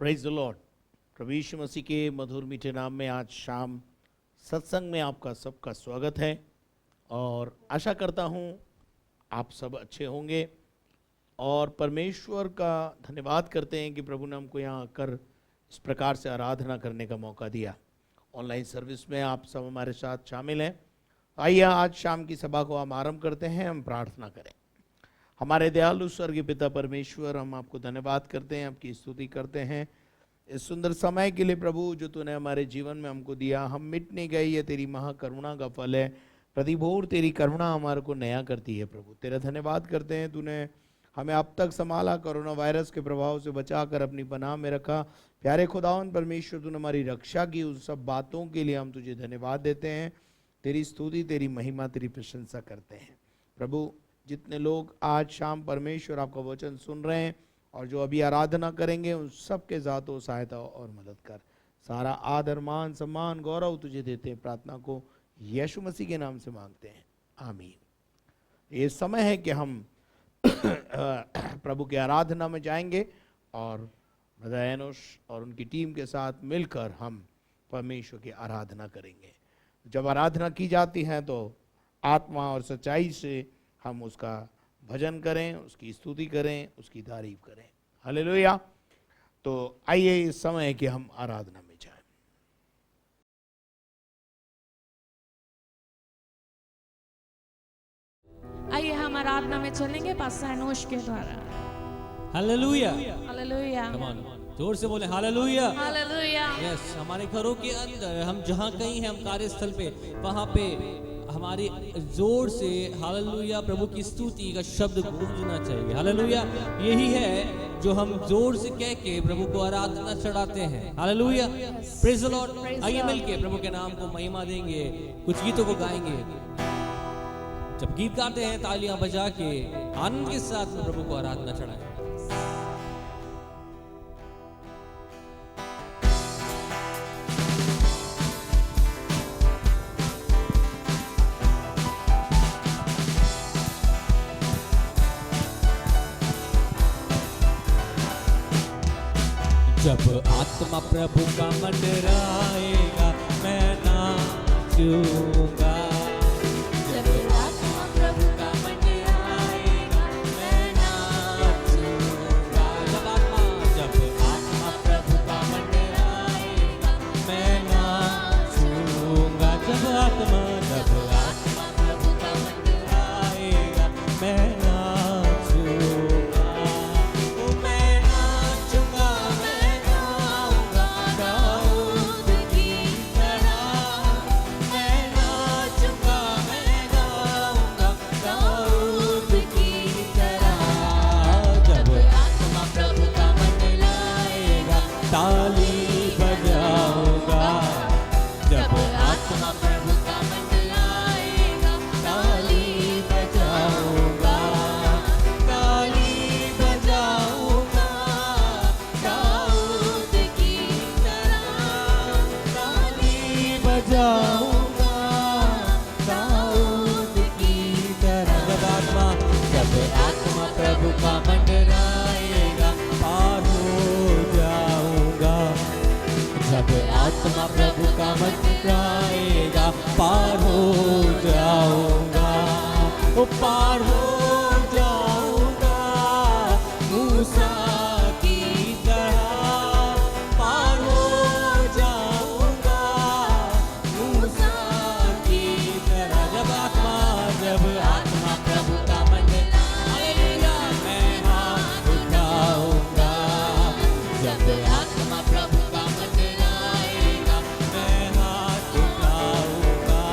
Praise the Lord. प्रभु यीशु मसीह के मधुर मीठे नाम में आज शाम सत्संग में आपका सबका स्वागत है और आशा करता हूँ आप सब अच्छे होंगे और परमेश्वर का धन्यवाद करते हैं कि प्रभु ने हमको यहाँ आकर इस प्रकार से आराधना करने का मौका दिया। ऑनलाइन सर्विस में आप सब हमारे साथ शामिल हैं। आइए आज शाम की सभा को हम आरंभ करते हैं। हम प्रार्थना करें। हमारे दयालु स्वर्गीय पिता परमेश्वर, हम आपको धन्यवाद करते हैं, आपकी स्तुति करते हैं इस सुंदर समय के लिए प्रभु जो तूने हमारे जीवन में हमको दिया। हम मिट नहीं गए, ये तेरी महाकरुणा का फल है। प्रतिभोर तेरी करुणा हमारे को नया करती है। प्रभु तेरा धन्यवाद करते हैं, तूने हमें अब तक संभाला, कोरोना वायरस के प्रभाव से बचाकर अपनी पनाह में रखा। प्यारे खुदावन परमेश्वर, तूने हमारी रक्षा की, उन सब बातों के लिए हम तुझे धन्यवाद देते हैं। तेरी स्तुति, तेरी महिमा, तेरी प्रशंसा करते हैं। प्रभु जितने लोग आज शाम परमेश्वर आपका वचन सुन रहे हैं और जो अभी आराधना करेंगे, उन सब के ज़ातो सहायता और मदद कर। सारा आदर, मान, सम्मान, गौरव तुझे देते हैं। प्रार्थना को यीशु मसीह के नाम से मांगते हैं, आमीन। ये समय है कि हम प्रभु की आराधना में जाएंगे और ब्रदर एनोश और उनकी टीम के साथ मिलकर हम परमेश्वर की आराधना करेंगे। जब आराधना की जाती है तो आत्मा और सच्चाई से हम उसका भजन करें, उसकी स्तुति करें, उसकी तारीफ करें। हालेलुया। तो आइए इस समय कि हम आराधना में जाएं। आइए हम आराधना में चलेंगे पास्टर एनोश के द्वारा। हालेलुया, हालेलुया, कम ऑन, जोर से बोले हालेलुया। हालेलुया। यस, हमारे घरों के अंदर हम जहाँ कहीं हैं, हम कार्यस्थल पे, वहाँ पे हमारी जोर से हालेलुया प्रभु की स्तुति का शब्द गूंजना चाहिए। हालेलुया, यही है जो हम जोर से कह के प्रभु को आराधना चढ़ाते हैं। Hallelujah, praise the Lord. आइए मिलके प्रभु के नाम को महिमा देंगे, कुछ गीतों को गाएंगे। जब गीत गाते हैं तालियां बजा के आनंद के साथ में प्रभु को आराधना चढ़ाएं। जब आत्मा प्रभु का मंडराएगा, मैं नाचूंगा। जब आत्मा प्रभु का मंडराएगा, मैं नाचूंगा। जब आत्मा प्रभु का मंडराएगा, मैं नाचूंगा। जब आत्मा प्रभु का मंडराएगा, मैं पार हो जाऊंगा, ओ पार हो जाऊंगा। मूसा की तरह पार हो जाऊंगा, मूसा की तरह। जब आत्मा प्रभु का मंडराएगा, मैं हाथ उठाऊंगा। जब आत्मा प्रभु का मंडराएगा, मैं हाथ उठाऊंगा।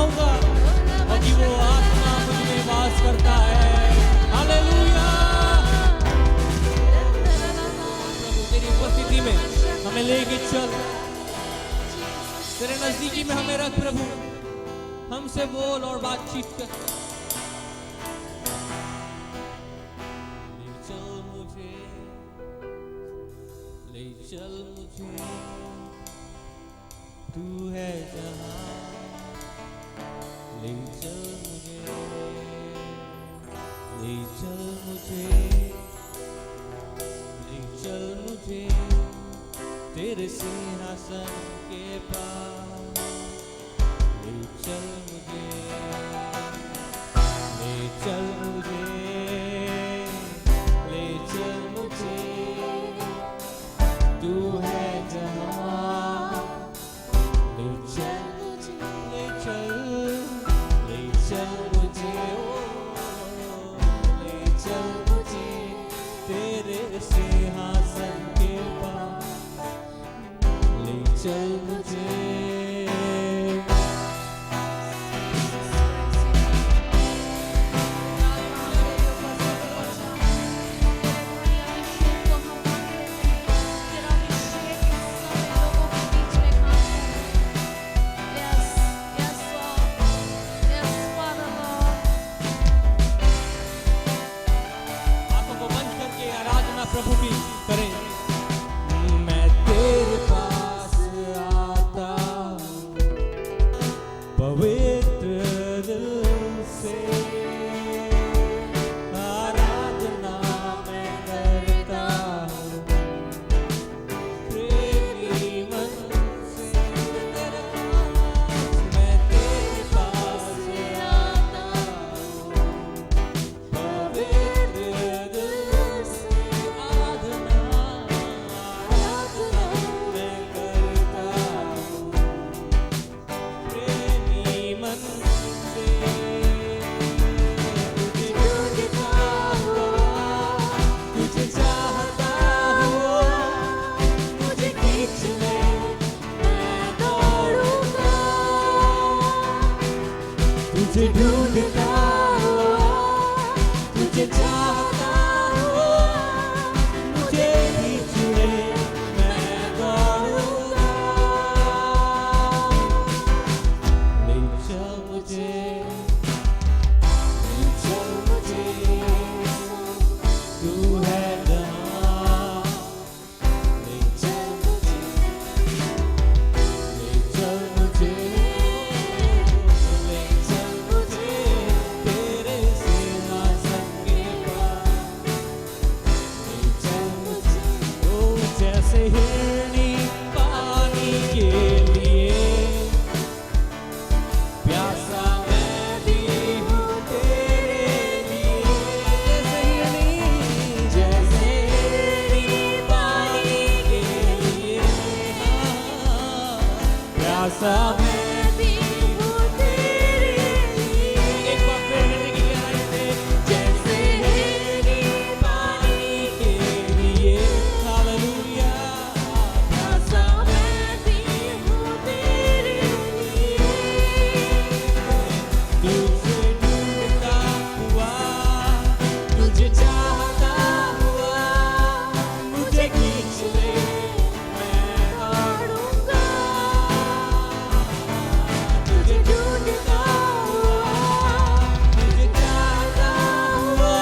होगा और कि वो आत्मा मुझ में वास करता है। हालेलुया। प्रभु तेरी उपस्थिति में हमें लेके चल, तेरे नजदीकी में हमें रख प्रभु, हमसे बोल और बातचीत कर। ले चल मुझे, ले चल मुझे, तू है जहां, ले चल मुझे, ले चल मुझे, ले चल मुझे तेरे सिंहासन के पास। ले चल मुझे, ले चल मुझे, ले चल मुझे, तू है जहां, ले चल मुझे, ले चल, ले चल मुझे, ले चल मुझे तेरे सिंहासन के पास। ले चल मुझे, आंखों को बंद करके आराधना प्रभु की करें। मैं तेरे पास आता हूँ पवित्र दिल से, आराधना मैं करता हूँ प्रेमी मन से। मैं तेरे पास आता हूँ पवित्र दिल से, आराधना मैं करता हूँ प्रेमी मन से। तुझे ढूंढता हुआ, तुझे चाहता हुआ, मुझे खींच ले, मैं दौड़ूंगा। तुझे ढूंढता हुआ, तुझे चाहता हुआ, मुझे खींच ले, मैं दौड़ूंगा। ले चल मुझे, ले चल मुझे, तू है जहां। ले चल मुझे, ले चल मुझे, ले चल मुझे तेरे सिंहासन के पास। ले चल मुझे, ओ जैसे हिरनी पानी के लिए प्यासा मैं भी हूँ तेरे लिए। जैसे हिरनी पानी के लिए, प्यासा मैं भी हूँ तेरे लिए। एक बार फिर हिरनी की गहराई से, जैसे हिरनी पानी के लिए, हालेलुया। प्यासा मैं भी हूँ तेरे लिए। तुझे ढूंढता हुआ, तुझे चाहता हुआ, मुझे खींच ले, मैं दौड़ूंगा। तुझे ढूंढता हुआ, तुझे चाहता हुआ,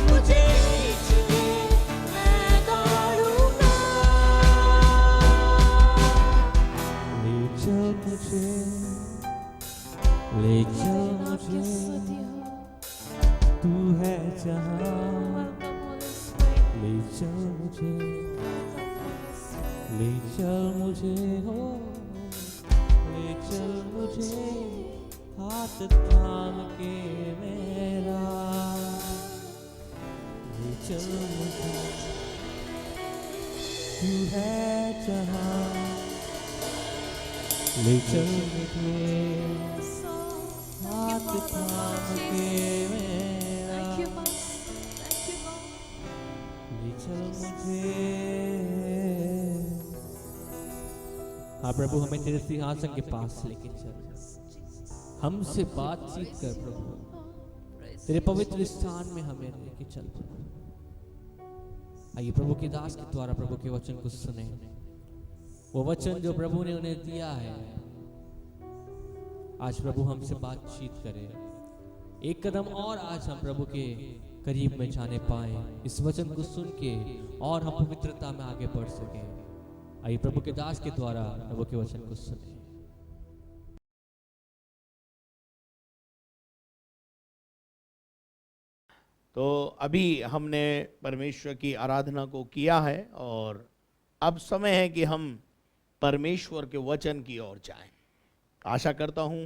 मुझे खींच ले, मैं दौड़ूंगा। ले चल मुझे, ले चल मुझे, तू है जहां। ले चल मुझे, ले चल मुझे, हो ले चल मुझे, हाथ थाम के मेरा। ले चल मुझे, तू है जहां। ले चल मुझे, हाथ थाम के मेरा। ले चल मुझे। हाँ प्रभु, हमें तेरे सिंहासन के पास लेके चल। हमसे बातचीत कर प्रभु, तेरे पवित्र स्थान में हमें लेके चल प्रभु। आइए प्रभु के दास के द्वारा प्रभु के वचन को सुने, वो वचन जो प्रभु ने उन्हें दिया है। आज प्रभु हमसे बातचीत करे, एक कदम और आज हम प्रभु के करीब में जाने पाए, इस वचन को सुन के और हम पवित्रता में आगे बढ़ सके। आइए प्रभु के दास के द्वारा प्रभु के वचन को सुने। तो अभी हमने परमेश्वर की आराधना को किया है और अब समय है कि हम परमेश्वर के वचन की ओर जाएं। आशा करता हूं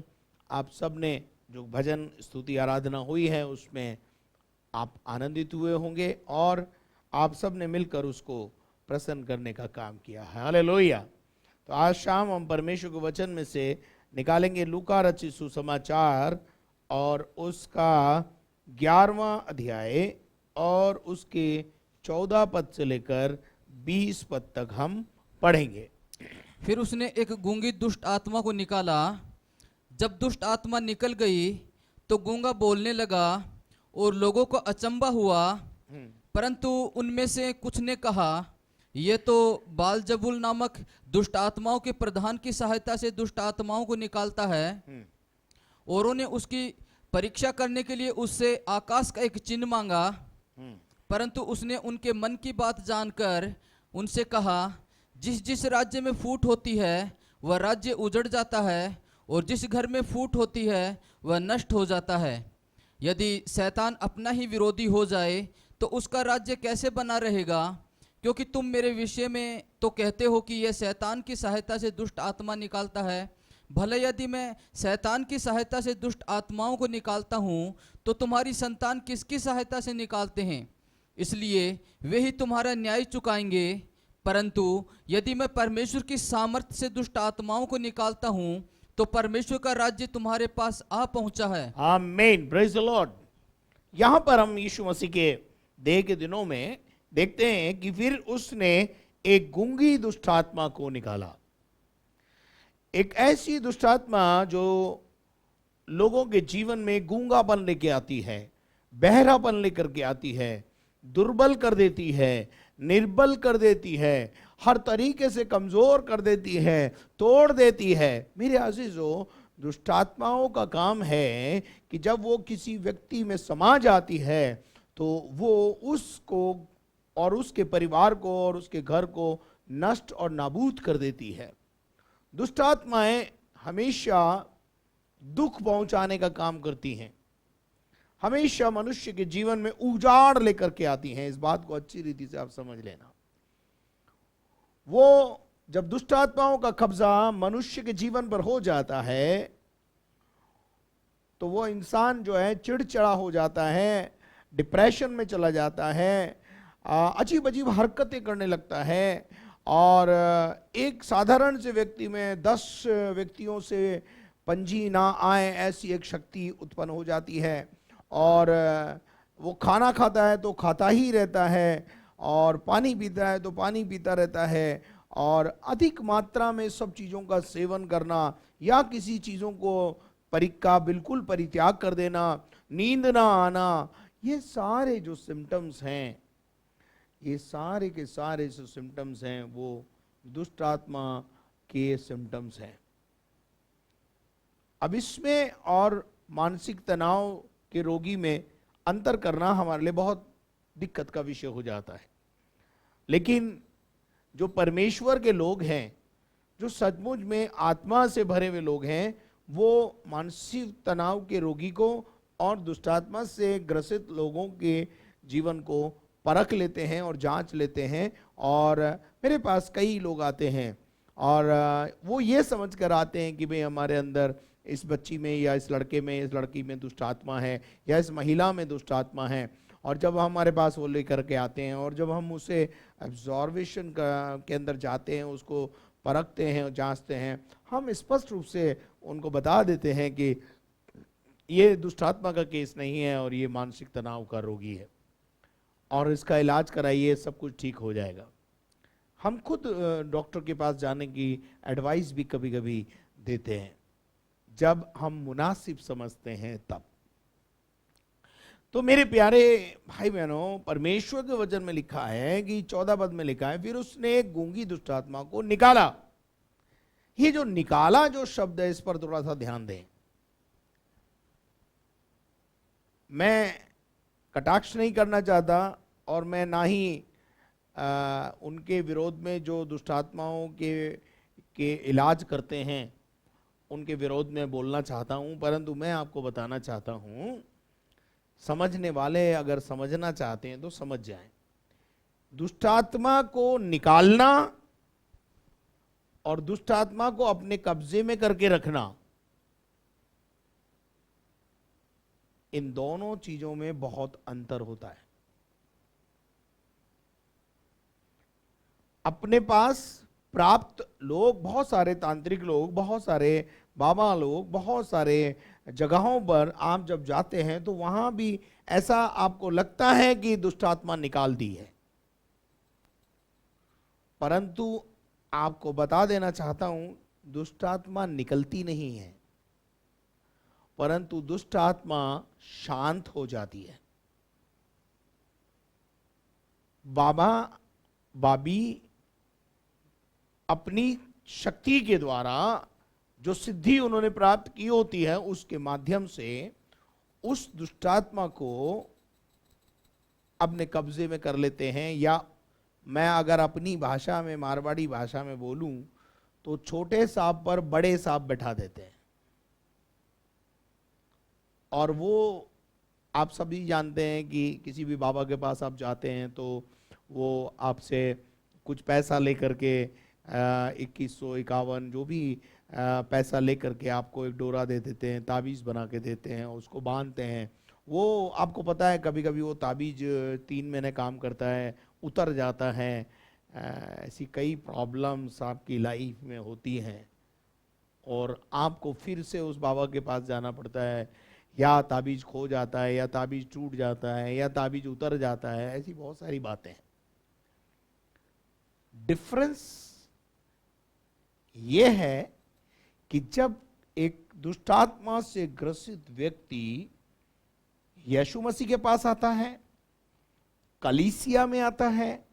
आप सब ने जो भजन स्तुति आराधना हुई है उसमें आप आनंदित हुए होंगे और आप सब ने मिलकर उसको प्रसन्न करने का काम किया है। हालेलुया। तो आज शाम हम परमेश्वर के वचन में से निकालेंगे लूका रचित सुसमाचार और उसका 11वां अध्याय और उसके 14 पद से लेकर 20 पद तक हम पढ़ेंगे। फिर उसने एक गूंगी दुष्ट आत्मा को निकाला। जब दुष्ट आत्मा निकल गई तो गूंगा बोलने लगा और लोगों को अचंभा हुआ, परंतु उनमें से कुछ ने कहा, यह तो बालजबूल नामक दुष्ट आत्माओं के प्रधान की सहायता से दुष्ट आत्माओं को निकालता है। औरों ने उसकी परीक्षा करने के लिए उससे आकाश का एक चिन्ह मांगा, परंतु उसने उनके मन की बात जानकर उनसे कहा, जिस जिस राज्य में फूट होती है वह राज्य उजड़ जाता है और जिस घर में फूट होती है वह नष्ट हो जाता है। यदि शैतान अपना ही विरोधी हो जाए तो उसका राज्य कैसे बना रहेगा? क्योंकि तुम मेरे विषय में तो कहते हो कि यह शैतान की सहायता से दुष्ट आत्मा निकालता है। भले यदि मैं शैतान की सहायता से दुष्ट आत्माओं को निकालता हूँ तो तुम्हारी संतान किसकी सहायता से निकालते हैं? इसलिए वे ही तुम्हारा न्याय चुकाएंगे। परंतु यदि मैं परमेश्वर की सामर्थ्य से दुष्ट आत्माओं को निकालता हूँ तो परमेश्वर का राज्य तुम्हारे पास आ पहुंचा है। आमीन, प्रेज द लॉर्ड। यहां पर हम यीशु मसीह के देह के दिनों में देखते हैं कि फिर उसने एक गूंगी दुष्ट आत्मा को निकाला। एक ऐसी दुष्ट आत्मा जो लोगों के जीवन में गूंगापन लेके आती है, बहरापन लेकर के आती है, दुर्बल कर देती है, निर्बल कर देती है, हर तरीके से कमजोर कर देती है, तोड़ देती है। मेरे अजीजों, दुष्ट आत्माओं का काम है कि जब वो किसी व्यक्ति में समा जाती है तो वो उसको और उसके परिवार को और उसके घर को नष्ट और नाबूद कर देती है। दुष्ट आत्माएं हमेशा दुख पहुंचाने का काम करती हैं, हमेशा मनुष्य के जीवन में उजाड़ लेकर के आती हैं। इस बात को अच्छी रीति से आप समझ लेना। वो जब दुष्ट आत्माओं का कब्जा मनुष्य के जीवन पर हो जाता है तो वो इंसान जो है चिड़चिड़ा हो जाता है, डिप्रेशन में चला जाता है, अजीब अजीब हरकतें करने लगता है और एक साधारण से व्यक्ति में 10 व्यक्तियों से पंजी ना आए ऐसी एक शक्ति उत्पन्न हो जाती है और वो खाना खाता है तो खाता ही रहता है और पानी पीता है तो पानी पीता रहता है और अधिक मात्रा में सब चीज़ों का सेवन करना या किसी चीज़ों को बिल्कुल परित्याग कर देना, नींद ना आना, ये सारे जो सिम्टम्स हैं, ये सारे के सारे जो सिम्टम्स हैं वो दुष्ट आत्मा के सिम्टम्स हैं। अब इसमें और मानसिक तनाव के रोगी में अंतर करना हमारे लिए बहुत दिक्कत का विषय हो जाता है। लेकिन जो परमेश्वर के लोग हैं, जो सचमुच में आत्मा से भरे हुए लोग हैं, वो मानसिक तनाव के रोगी को और दुष्टात्मा से ग्रसित लोगों के जीवन को परख लेते हैं और जांच लेते हैं। और मेरे पास कई लोग आते हैं और वो ये समझ कर आते हैं कि भाई हमारे अंदर इस बच्ची में या इस लड़के में, इस लड़की में दुष्ट आत्मा है या इस महिला में दुष्ट आत्मा है। और जब हमारे पास वो लेकर के आते हैं और जब हम उसे एब्जॉर्वेशन के अंदर जाते हैं, उसको परखते हैं और जांचते हैं, हम स्पष्ट रूप से उनको बता देते हैं कि ये दुष्ट आत्मा का केस नहीं है और ये मानसिक तनाव का रोगी है और इसका इलाज कराइए, सब कुछ ठीक हो जाएगा। हम खुद डॉक्टर के पास जाने की एडवाइस भी कभी कभी देते हैं। जब हम मुनासिब समझते हैं तब। तो मेरे प्यारे भाई बहनों, परमेश्वर के वचन में लिखा है कि 14 पद में लिखा है, फिर उसने एक गूंगी दुष्ट आत्मा को निकाला। ये जो निकाला जो शब्द है, इस पर थोड़ा सा ध्यान दें। मैं कटाक्ष नहीं करना चाहता और मैं ना ही उनके विरोध में जो दुष्टात्माओं के इलाज करते हैं उनके विरोध में बोलना चाहता हूं, परंतु मैं आपको बताना चाहता हूं, समझने वाले अगर समझना चाहते हैं तो समझ जाएं। दुष्टात्मा को निकालना और दुष्टात्मा को अपने कब्जे में करके रखना, इन दोनों चीजों में बहुत अंतर होता है। अपने पास प्राप्त लोग, बहुत सारे तांत्रिक लोग, बहुत सारे बाबा लोग, बहुत सारे जगहों पर आप जब जाते हैं तो वहां भी ऐसा आपको लगता है कि दुष्टात्मा निकाल दी है, परंतु आपको बता देना चाहता हूं, दुष्टात्मा निकलती नहीं है, परंतु दुष्टात्मा शांत हो जाती है। बाबा बाबी अपनी शक्ति के द्वारा जो सिद्धि उन्होंने प्राप्त की होती है, उसके माध्यम से उस दुष्टात्मा को अपने कब्जे में कर लेते हैं। या मैं अगर अपनी भाषा में, मारवाड़ी भाषा में बोलूं तो छोटे सांप पर बड़े सांप बैठा देते हैं। और वो आप सभी जानते हैं कि किसी भी बाबा के पास आप जाते हैं तो वो आपसे कुछ पैसा लेकर के 2151 जो भी पैसा लेकर के आपको एक डोरा दे देते हैं, ताबीज़ बना के देते हैं, उसको बांधते हैं। वो आपको पता है कभी कभी वो ताबीज़ 3 महीने काम करता है, उतर जाता है। ऐसी कई प्रॉब्लम्स आपकी लाइफ में होती हैं और आपको फिर से उस बाबा के पास जाना पड़ता है, या ताबीज़ खो जाता है, या ताबीज़ टूट जाता है, या ताबीज़ उतर जाता है। ऐसी बहुत सारी बातें हैं। डिफरेंस यह है कि जब एक दुष्टात्मा से ग्रसित व्यक्ति यीशु मसीह के पास आता है, कलीसिया में आता है,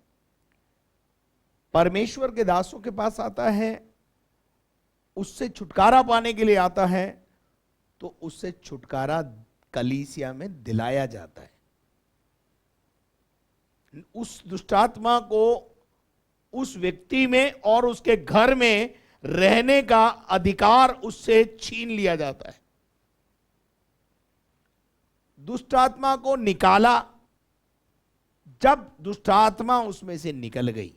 परमेश्वर के दासों के पास आता है, उससे छुटकारा पाने के लिए आता है, तो उससे छुटकारा कलीसिया में दिलाया जाता है। उस दुष्टात्मा को उस व्यक्ति में और उसके घर में रहने का अधिकार उससे छीन लिया जाता है। दुष्टात्मा को निकाला, जब दुष्टात्मा उसमें से निकल गई,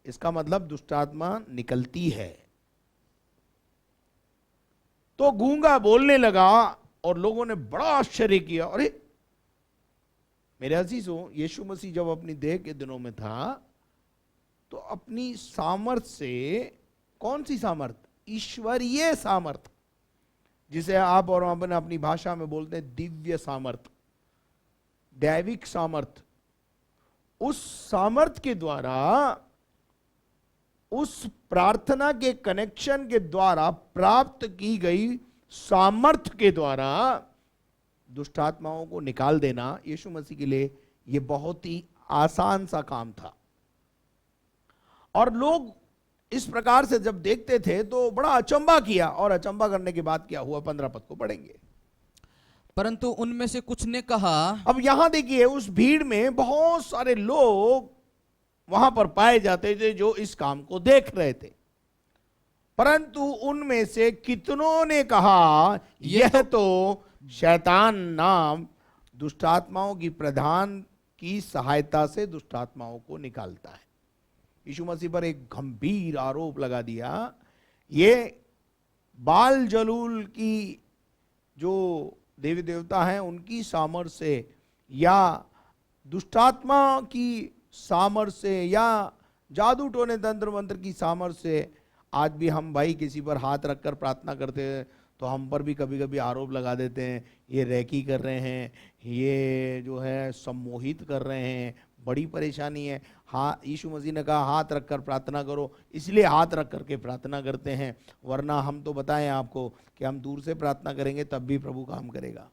इसका मतलब दुष्टात्मा निकलती है। तो गूंगा बोलने लगा और लोगों ने बड़ा आश्चर्य किया। अरे मेरे अजीजों, यीशु मसीह जब अपनी देह के दिनों में था तो अपनी सामर्थ से, कौन सी सामर्थ? ईश्वरीय सामर्थ, जिसे आप और अपन अपनी भाषा में बोलते हैं दिव्य सामर्थ, दैविक सामर्थ। उस सामर्थ के द्वारा, उस प्रार्थना के कनेक्शन के द्वारा प्राप्त की गई सामर्थ के द्वारा दुष्टात्माओं को निकाल देना यीशु मसीह के लिए यह बहुत ही आसान सा काम था। और लोग इस प्रकार से जब देखते थे तो बड़ा अचंबा किया, और अचंबा करने के बाद क्या हुआ 15 पद को पढ़ेंगे। परंतु उनमें से कुछ ने कहा। अब यहां देखिए, उस भीड़ में बहुत सारे लोग वहां पर पाए जाते थे जो इस काम को देख रहे थे, परंतु उनमें से कितनों ने कहा यह तो शैतान नाम दुष्टात्माओं की प्रधान की सहायता से दुष्टात्माओं को निकालता है। यीशु मसीह पर एक गंभीर आरोप लगा दिया। ये बाल जलूल की जो देवी देवता हैं उनकी सामर्थ से, या दुष्टात्मा की सामर्थ से, या जादू टोने तंत्र मंत्र की सामर्थ से। आज भी हम भाई किसी पर हाथ रखकर प्रार्थना करते हैं तो हम पर भी कभी कभी आरोप लगा देते हैं, ये रेकी कर रहे हैं, ये जो है सम्मोहित कर रहे हैं, बड़ी परेशानी है। हाँ, यीशु मसीह ने कहा हाथ रखकर प्रार्थना करो, इसलिए हाथ रख करके प्रार्थना करते हैं, वरना हम तो बताएं आपको कि हम दूर से प्रार्थना करेंगे तब भी प्रभु काम करेगा।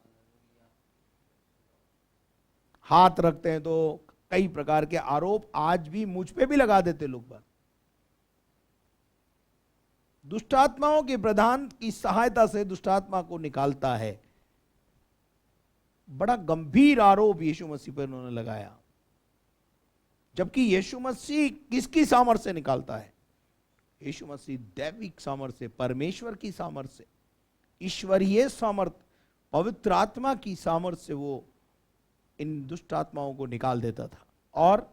हाथ रखते हैं तो कई प्रकार के आरोप आज भी मुझ पे भी लगा देते लोग बात। दुष्टात्माओं के प्रधान की सहायता से दुष्टात्मा को निकालता है। बड़ा गंभीर आरोप यीशु मसीह पर उन्होंने लगाया, जबकि यीशु मसीह किसकी सामर्थ्य से निकालता है? यीशु मसीह दैविक सामर्थ्य से, परमेश्वर की सामर्थ्य से, ईश्वरीय सामर्थ्य, पवित्र आत्मा की सामर्थ्य से वो इन दुष्ट आत्माओं को निकाल देता था। और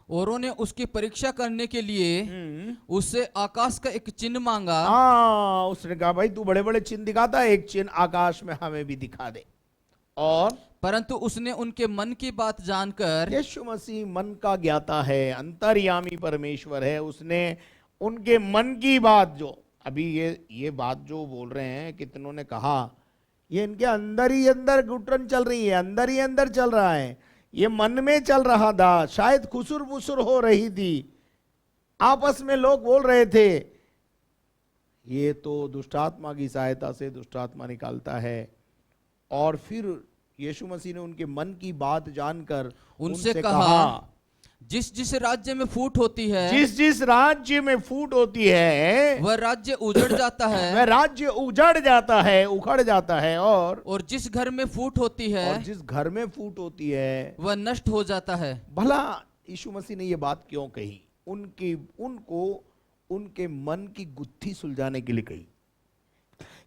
औरों ने उसकी परीक्षा करने के लिए उससे आकाश का एक चिन्ह मांगा। हाँ, उसने कहा भाई तू बड़े बड़े चिन्ह दिखाता है, एक चिन्ह आकाश में हमें भी दिखा दे। और परंतु उसने उनके मन की बात जानकर, यीशु मसीह मन का ज्ञाता है, अंतर्यामी परमेश्वर है, उसने उनके मन की बात, जो अभी ये बात जो बोल रहे हैं कितनों ने कहा, ये इनके अंदर ही अंदर घुटन चल रही है, अंदर ही अंदर चल रहा है, ये मन में चल रहा था, शायद खुसुर फुसुर हो रही थी, आपस में लोग बोल रहे थे। ये तो दुष्टात्मा की सहायता से दुष्टात्मा निकालता है। और फिर यीशु मसीह ने उनके मन की बात जानकर उनसे कहा, जिस जिस राज्य में फूट होती है, जिस जिस राज्य में फूट होती है वह राज्य उजड़ जाता है, वह राज्य उजड़ जाता है, उखड़ जाता है। और जिस घर में फूट होती है, और जिस घर में फूट होती है वह नष्ट हो जाता है। भला यीशु मसीह ने ये बात क्यों कही? उनको उनके मन की गुत्थी सुलझाने के लिए कही,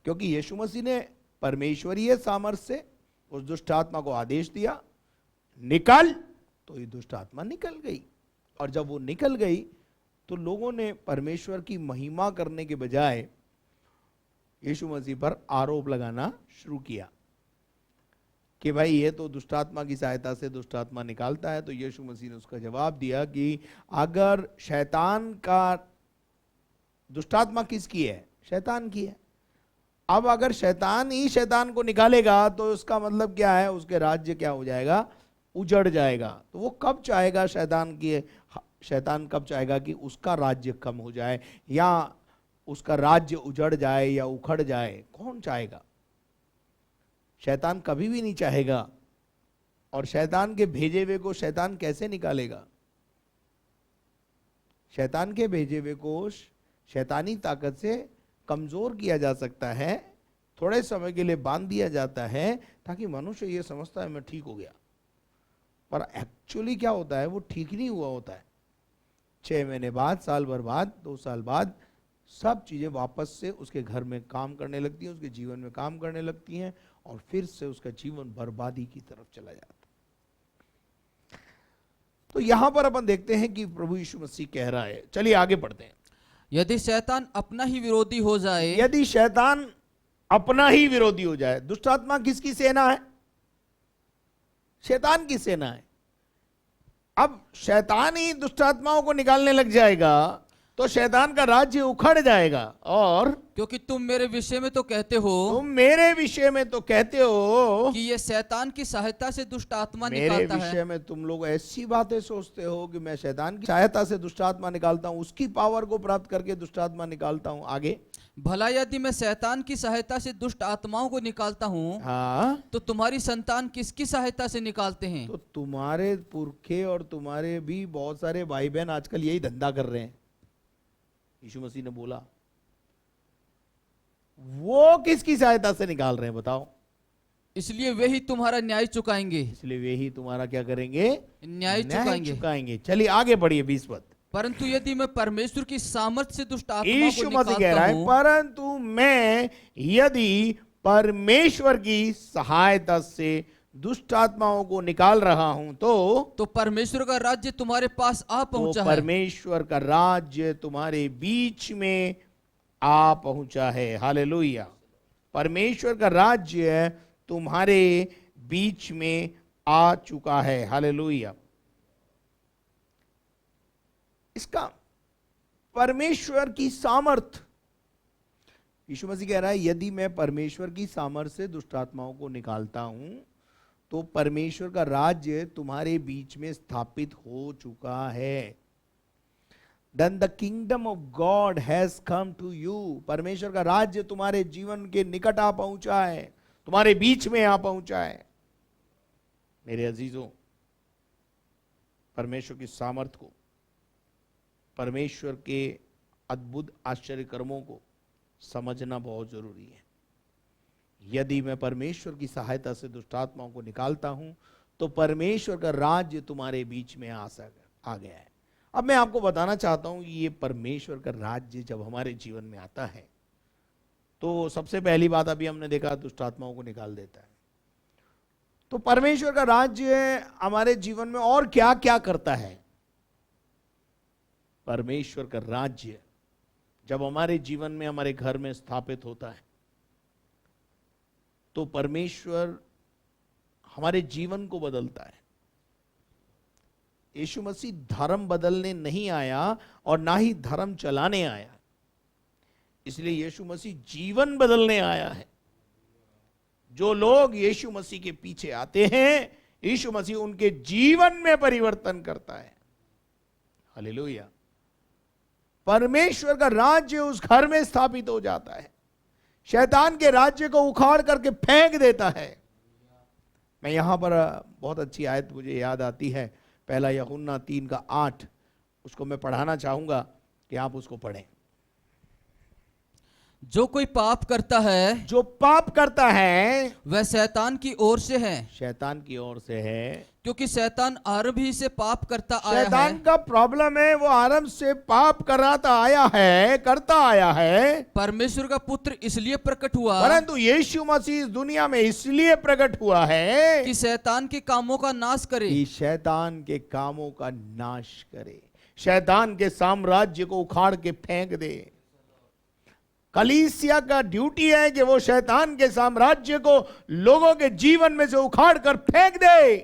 क्योंकि यीशु मसीह ने परमेश्वरीय सामर्थ्य से उस दुष्ट आत्मा को आदेश दिया, निकल, तो ये दुष्ट आत्मा निकल गई। और जब वो निकल गई तो लोगों ने परमेश्वर की महिमा करने के बजाय यीशु मसीह पर आरोप लगाना शुरू किया कि भाई ये तो दुष्टात्मा की सहायता से दुष्टात्मा निकालता है। तो यीशु मसीह ने उसका जवाब दिया कि अगर शैतान का, दुष्टात्मा किसकी है? शैतान की है। अब अगर शैतान ही शैतान को निकालेगा तो उसका मतलब क्या है? उसके राज्य क्या हो जाएगा? उजड़ जाएगा। तो वो कब चाहेगा शैतान कब चाहेगा कि उसका राज्य कम हो जाए या उसका राज्य उजड़ जाए या उखड़ जाए? कौन चाहेगा? शैतान कभी भी नहीं चाहेगा। और शैतान के भेजे हुए को शैतान कैसे निकालेगा? शैतान के भेजे हुए को शैतानी ताकत से कमजोर किया जा सकता है, थोड़े समय के लिए बांध दिया जाता है ताकि मनुष्य ये समझता है मैं ठीक हो गया, पर एक्चुअली क्या होता है? वो ठीक नहीं हुआ होता है। 6 महीने बाद, साल भर बाद, 2 साल बाद सब चीजें वापस से उसके घर में काम करने लगती हैं, उसके जीवन में काम करने लगती हैं और फिर से उसका जीवन बर्बादी की तरफ चला जाता है। तो यहां पर अपन देखते हैं कि प्रभु यीशु मसीह कह रहा है, चलिए आगे पढ़ते हैं। यदि शैतान अपना ही विरोधी हो जाए, यदि शैतान अपना ही विरोधी हो जाए। दुष्टात्मा किसकी सेना है? शैतान की सेना है। अब शैतान ही दुष्टात्माओं को निकालने लग जाएगा तो शैतान का राज्य उखड़ जाएगा। और क्योंकि तुम मेरे विषय में तो कहते हो, तुम मेरे विषय में तो कहते हो कि ये शैतान की सहायता से दुष्ट आत्मा मेरे निकालता विषय है। में तुम लोग ऐसी बातें सोचते हो कि मैं शैतान की सहायता से दुष्टात्मा निकालता हूं, उसकी पावर को प्राप्त करके दुष्टात्मा निकालता हूं। आगे, भला यदि मैं शैतान की सहायता से दुष्ट आत्माओं को निकालता हूँ, हाँ, तो तुम्हारी संतान किसकी सहायता से निकालते हैं? तो तुम्हारे पुरखे और तुम्हारे भी बहुत सारे भाई बहन आजकल यही धंधा कर रहे हैं। यीशु मसीह ने बोला वो किसकी सहायता से निकाल रहे हैं बताओ? इसलिए वे ही तुम्हारा न्याय चुकाएंगे। इसलिए वे ही तुम्हारा क्या करेंगे? न्याय चुकाएंगे। चलिए आगे बढ़िए 20 पद। परंतु यदि मैं परमेश्वर की सामर्थ से दुष्ट आत्मा को यीशु मसीह कह रहा निकालता है, हूँ, परंतु मैं यदि परमेश्वर की सहायता से दुष्ट आत्माओं को निकाल रहा हूं तो परमेश्वर का राज्य तुम्हारे पास आ पहुंचा है। परमेश्वर का राज्य तुम्हारे बीच में आ पहुंचा है। हालेलुया। परमेश्वर का राज्य तुम्हारे बीच में आ चुका है। हालेलुया। इसका परमेश्वर की सामर्थ, यीशु मसीह कह रहा है यदि मैं परमेश्वर की सामर्थ से दुष्ट आत्माओं को निकालता हूं तो परमेश्वर का राज्य तुम्हारे बीच में स्थापित हो चुका है। Then the kingdom of God has come to you. परमेश्वर का राज्य तुम्हारे जीवन के निकट आ पहुंचा है, तुम्हारे बीच में आ पहुंचा है। मेरे अजीजों, परमेश्वर की सामर्थ को, परमेश्वर के अद्भुत आश्चर्य कर्मों को समझना बहुत जरूरी है। यदि मैं परमेश्वर की सहायता से दुष्ट आत्माओं को निकालता हूं तो परमेश्वर का राज्य तुम्हारे बीच में आ गया है। अब मैं आपको बताना चाहता हूं कि ये परमेश्वर का राज्य जब हमारे जीवन में आता है तो सबसे पहली बात अभी हमने देखा, दुष्ट आत्माओं को निकाल देता है। तो परमेश्वर का राज्य हमारे जीवन में और क्या क्या करता है? परमेश्वर का राज्य जब हमारे जीवन में, हमारे घर में स्थापित होता है तो परमेश्वर हमारे जीवन को बदलता है। यीशु मसीह धर्म बदलने नहीं आया और ना ही धर्म चलाने आया, इसलिए यीशु मसीह जीवन बदलने आया है। जो लोग यीशु मसीह के पीछे आते हैं, यीशु मसीह उनके जीवन में परिवर्तन करता है। हालेलुया। परमेश्वर का राज्य उस घर में स्थापित हो जाता है, शैतान के राज्य को उखाड़ करके फेंक देता है। मैं यहां पर बहुत अच्छी आयत मुझे याद आती है, पहला यूहन्ना 3:8, उसको मैं पढ़ाना चाहूंगा कि आप उसको पढ़ें। जो कोई पाप करता है, जो पाप करता है वह शैतान की ओर से है, शैतान की ओर से है, क्योंकि शैतान आरंभ ही से पाप करता आया शैतान है। का प्रॉब्लम है, वो आरंभ से पाप करता आया है। परमेश्वर का पुत्र इसलिए प्रकट हुआ परंतु यीशु मसीह इस दुनिया में इसलिए प्रकट हुआ है कि शैतान के कामों का नाश करे। कि शैतान के कामों का नाश करे, शैतान के साम्राज्य को उखाड़ के फेंक दे। कलीसिया का ड्यूटी है कि वो शैतान के साम्राज्य को लोगों के जीवन में से उखाड़ कर फेंक दे।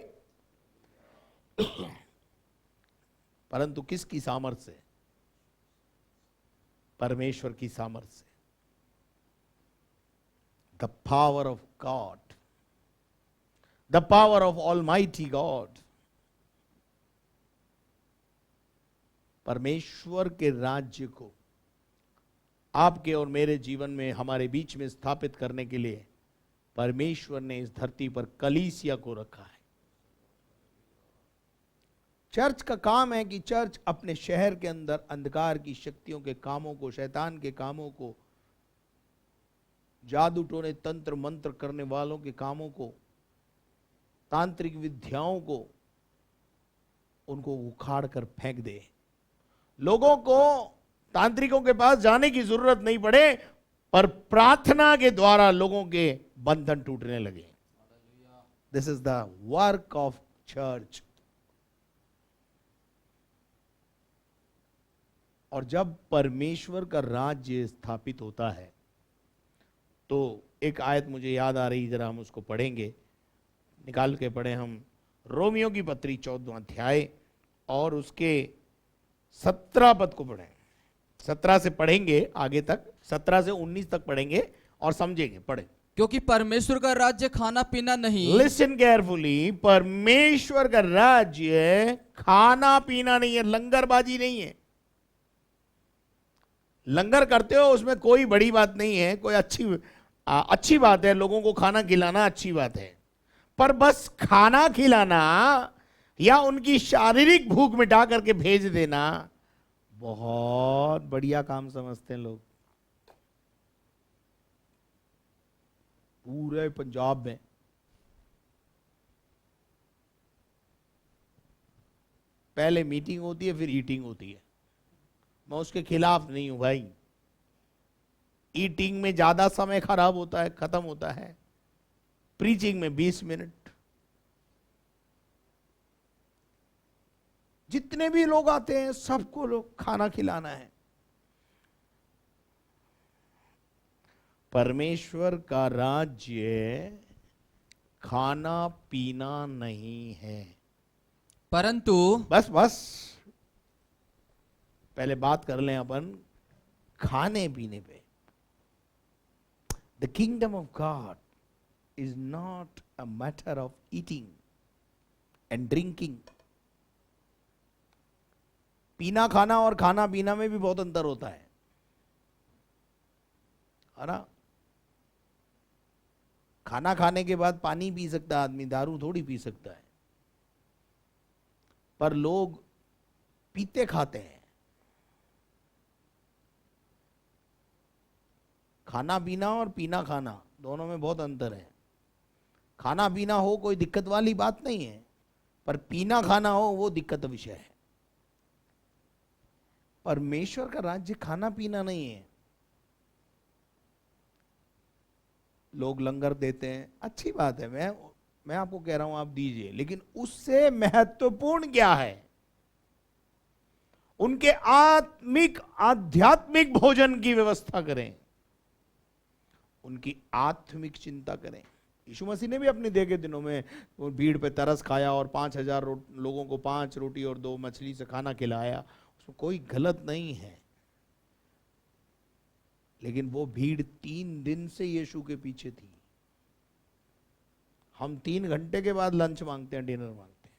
परंतु किसकी सामर्थ से? परमेश्वर की सामर्थ से। The power of God, the power of almighty God. परमेश्वर के राज्य को आपके और मेरे जीवन में, हमारे बीच में स्थापित करने के लिए परमेश्वर ने इस धरती पर कलीसिया को रखा है। चर्च का काम है कि चर्च अपने शहर के अंदर अंधकार की शक्तियों के कामों को, शैतान के कामों को, जादू टोने तंत्र मंत्र करने वालों के कामों को, तांत्रिक विद्याओं को, उनको उखाड़ कर फेंक दे। लोगों को तांत्रिकों के पास जाने की जरूरत नहीं पड़े, पर प्रार्थना के द्वारा लोगों के बंधन टूटने लगे। This is the work of church. और जब परमेश्वर का राज्य स्थापित होता है तो एक आयत मुझे याद आ रही, जरा हम उसको पढ़ेंगे, निकाल के पढ़े हम। रोमियो की पत्री 14वां अध्याय और उसके 17 पद को पढ़ें। 17 से पढ़ेंगे आगे तक, 17 से 19 तक पढ़ेंगे और समझेंगे। पढ़े। क्योंकि परमेश्वर का राज्य खाना पीना नहीं। Listen carefully. परमेश्वर का राज्य खाना पीना नहीं है, लंगरबाजी नहीं है। लंगर करते हो उसमें कोई बड़ी बात नहीं है, कोई अच्छी बात है, लोगों को खाना खिलाना अच्छी बात है, पर बस खाना खिलाना या उनकी शारीरिक भूख मिटा करके भेज देना बहुत बढ़िया काम समझते हैं लोग। पूरे पंजाब में पहले मीटिंग होती है, फिर ईटिंग होती है। मैं उसके खिलाफ नहीं हूं भाई। ईटिंग में ज्यादा समय खराब होता है, खत्म होता है। प्रीचिंग में 20 मिनट। जितने भी लोग आते हैं सबको लोग खाना खिलाना है। परमेश्वर का राज्य खाना पीना नहीं है, परंतु बस पहले बात कर लें अपन खाने पीने पे। The kingdom of God is not a matter of eating and drinking. पीना खाना और खाना पीना में भी बहुत अंतर होता है ना। खाना खाने के बाद पानी पी सकता है आदमी, दारू थोड़ी पी सकता है। पर लोग पीते खाते हैं। खाना पीना और पीना खाना दोनों में बहुत अंतर है। खाना पीना हो कोई दिक्कत वाली बात नहीं है, पर पीना खाना हो वो दिक्कत का विषय है। परमेश्वर का राज्य खाना पीना नहीं है। लोग लंगर देते हैं, अच्छी बात है, मैं आपको कह रहा हूं आप दीजिए, लेकिन उससे महत्वपूर्ण क्या है? उनके आध्यात्मिक भोजन की व्यवस्था करें, उनकी आत्मिक चिंता करें। यीशु मसीह ने भी अपने देह के दिनों में वो भीड़ पे तरस खाया और 5,000 लोगों को 5 रोटी और 2 मछली से खाना खिलाया, उसमें कोई गलत नहीं है। लेकिन वो भीड़ 3 दिन से यीशु के पीछे थी। हम 3 घंटे के बाद लंच मांगते हैं, डिनर मांगते हैं,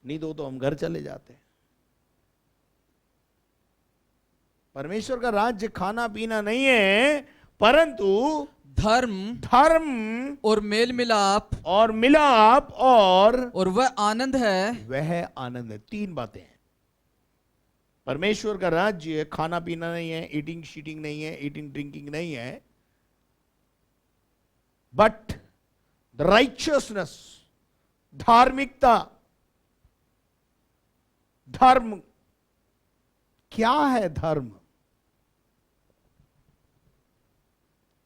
नहीं तो हम घर चले जाते हैं। परमेश्वर का राज्य खाना पीना नहीं है, परंतु धर्म और मेल मिलाप और वह आनंद है। वह आनंद है। 3 बातें हैं। परमेश्वर का राज्य खाना पीना नहीं है, ईटिंग शीटिंग नहीं है, ईटिंग ड्रिंकिंग नहीं है, बट द राइचियसनेस, धार्मिकता। धर्म क्या है? धर्म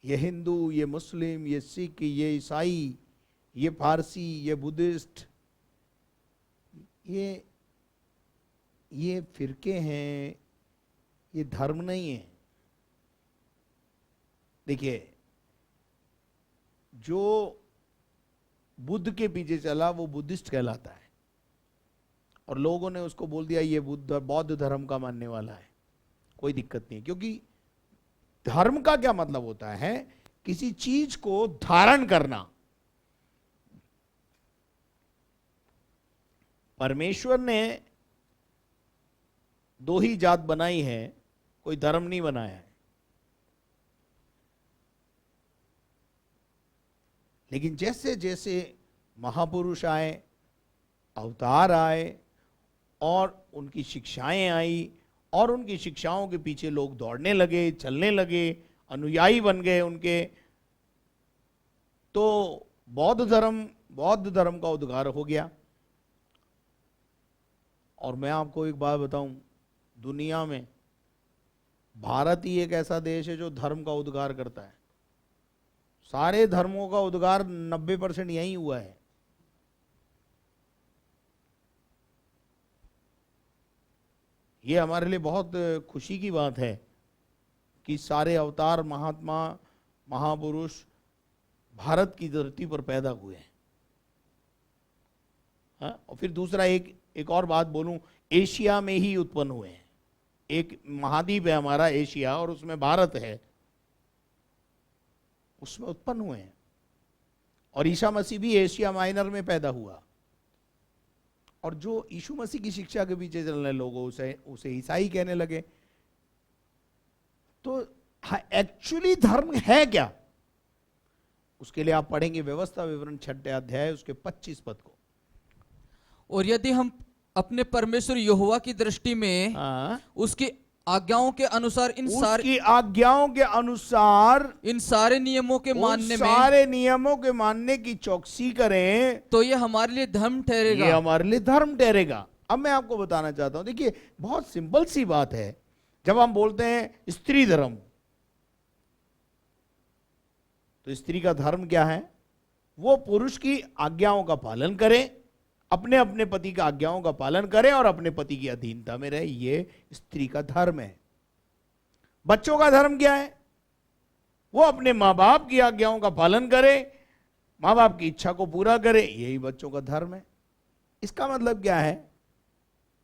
ये हिंदू, ये मुस्लिम, ये सिख, ये ईसाई, ये फारसी, ये बुद्धिस्ट, ये फिरके हैं, ये धर्म नहीं है। देखिए, जो बुद्ध के पीछे चला वो बुद्धिस्ट कहलाता है, और लोगों ने उसको बोल दिया ये बौद्ध धर्म का मानने वाला है। कोई दिक्कत नहीं, क्योंकि धर्म का क्या मतलब होता है? किसी चीज को धारण करना। परमेश्वर ने 2 ही जात बनाई है, कोई धर्म नहीं बनाया है। लेकिन जैसे जैसे महापुरुष आए, अवतार आए और उनकी शिक्षाएं आई और उनकी शिक्षाओं के पीछे लोग दौड़ने लगे, चलने लगे, अनुयायी बन गए उनके, तो बौद्ध धर्म का उद्गार हो गया। और मैं आपको एक बात बताऊं, दुनिया में भारत ही एक ऐसा देश है जो धर्म का उद्गार करता है। सारे धर्मों का उद्गार 90% यहीं हुआ है। ये हमारे लिए बहुत खुशी की बात है कि सारे अवतार, महात्मा, महापुरुष भारत की धरती पर पैदा हुए हैं। और फिर दूसरा एक और बात बोलूं, एशिया में ही उत्पन्न हुए हैं। एक महाद्वीप है हमारा एशिया, और उसमें भारत है, उसमें उत्पन्न हुए हैं। और ईसा मसीह भी एशिया माइनर में पैदा हुआ। और जो यीशु मसीह की शिक्षा के पीछे चलने लोगों उसे ईसाई कहने लगे। तो एक्चुअली धर्म है क्या? उसके लिए आप पढ़ेंगे व्यवस्था विवरण 6 अध्याय उसके 25 पद को। और यदि हम अपने परमेश्वर यहोवा की दृष्टि में उसकी आज्ञाओं के अनुसार इन सारे नियमों के मानने की चौकसी करें, तो ये हमारे लिए धर्म ठहरेगा। अब मैं आपको बताना चाहता हूं, देखिए बहुत सिंपल सी बात है। जब हम बोलते हैं स्त्री धर्म, तो स्त्री का धर्म क्या है? वो पुरुष की आज्ञाओं का पालन करे, अपने अपने पति का आज्ञाओं का पालन करे और अपने पति की अधीनता में रहे। ये स्त्री का धर्म है। बच्चों का धर्म क्या है? वो अपने माँ बाप की आज्ञाओं का पालन करे, माँ बाप की इच्छा को पूरा करे। यही बच्चों का धर्म है। इसका मतलब क्या है?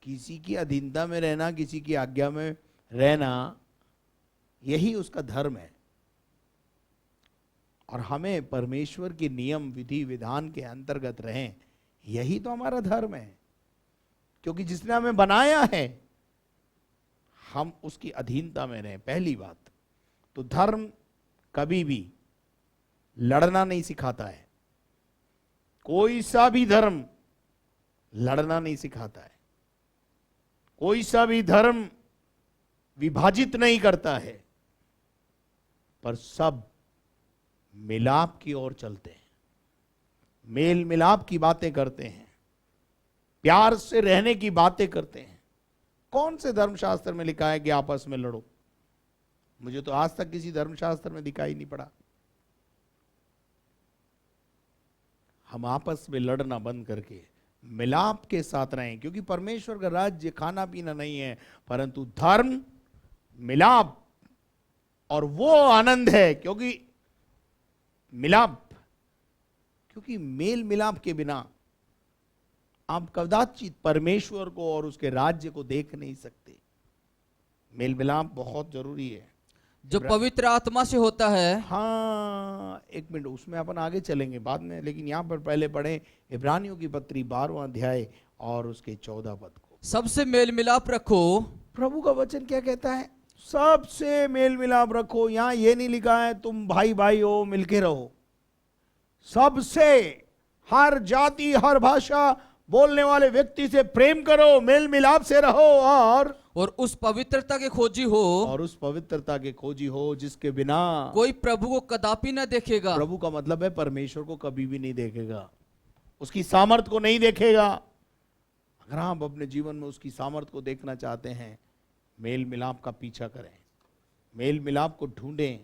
किसी की अधीनता में रहना, किसी की आज्ञा में रहना, यही उसका धर्म है। और हमें परमेश्वर के नियम विधि विधान के अंतर्गत रहें, यही तो हमारा धर्म है। क्योंकि जिसने हमें बनाया है हम उसकी अधीनता में रहें, पहली बात। तो धर्म कभी भी लड़ना नहीं सिखाता है, कोई सा भी धर्म लड़ना नहीं सिखाता है, कोई सा भी धर्म विभाजित नहीं करता है, पर सब मिलाप की ओर चलते हैं, मेल मिलाप की बातें करते हैं, प्यार से रहने की बातें करते हैं। कौन से धर्मशास्त्र में लिखा है कि आपस में लड़ो? मुझे तो आज तक किसी धर्मशास्त्र में दिखाई नहीं पड़ा। हम आपस में लड़ना बंद करके मिलाप के साथ रहें, क्योंकि परमेश्वर का राज्य खाना पीना नहीं है, परंतु धर्म, मिलाप और वो आनंद है। क्योंकि मिलाप, क्योंकि मेल मिलाप के बिना आप कदाचित परमेश्वर को और उसके राज्य को देख नहीं सकते। मेल मिलाप बहुत जरूरी है, जो पवित्र आत्मा से होता है। हाँ, एक मिनट, उसमें अपन आगे चलेंगे बाद में, लेकिन यहां पर पहले पढ़ें इब्रानियों की पत्री 12वां अध्याय और उसके 14 पद को। सबसे मेल मिलाप रखो। प्रभु का वचन क्या कहता है? सबसे मेल मिलाप रखो। यहां ये नहीं लिखा है तुम भाई भाई हो मिलके रहो। सबसे, हर जाति हर भाषा बोलने वाले व्यक्ति से प्रेम करो, मेल मिलाप से रहो, और उस पवित्रता के खोजी हो, और उस पवित्रता के खोजी हो जिसके बिना कोई प्रभु को कदापि न देखेगा। प्रभु का मतलब है परमेश्वर को कभी भी नहीं देखेगा, उसकी सामर्थ्य को नहीं देखेगा। अगर आप अपने जीवन में उसकी सामर्थ्य को देखना चाहते हैं, मेल मिलाप का पीछा करें, मेल मिलाप को ढूंढें,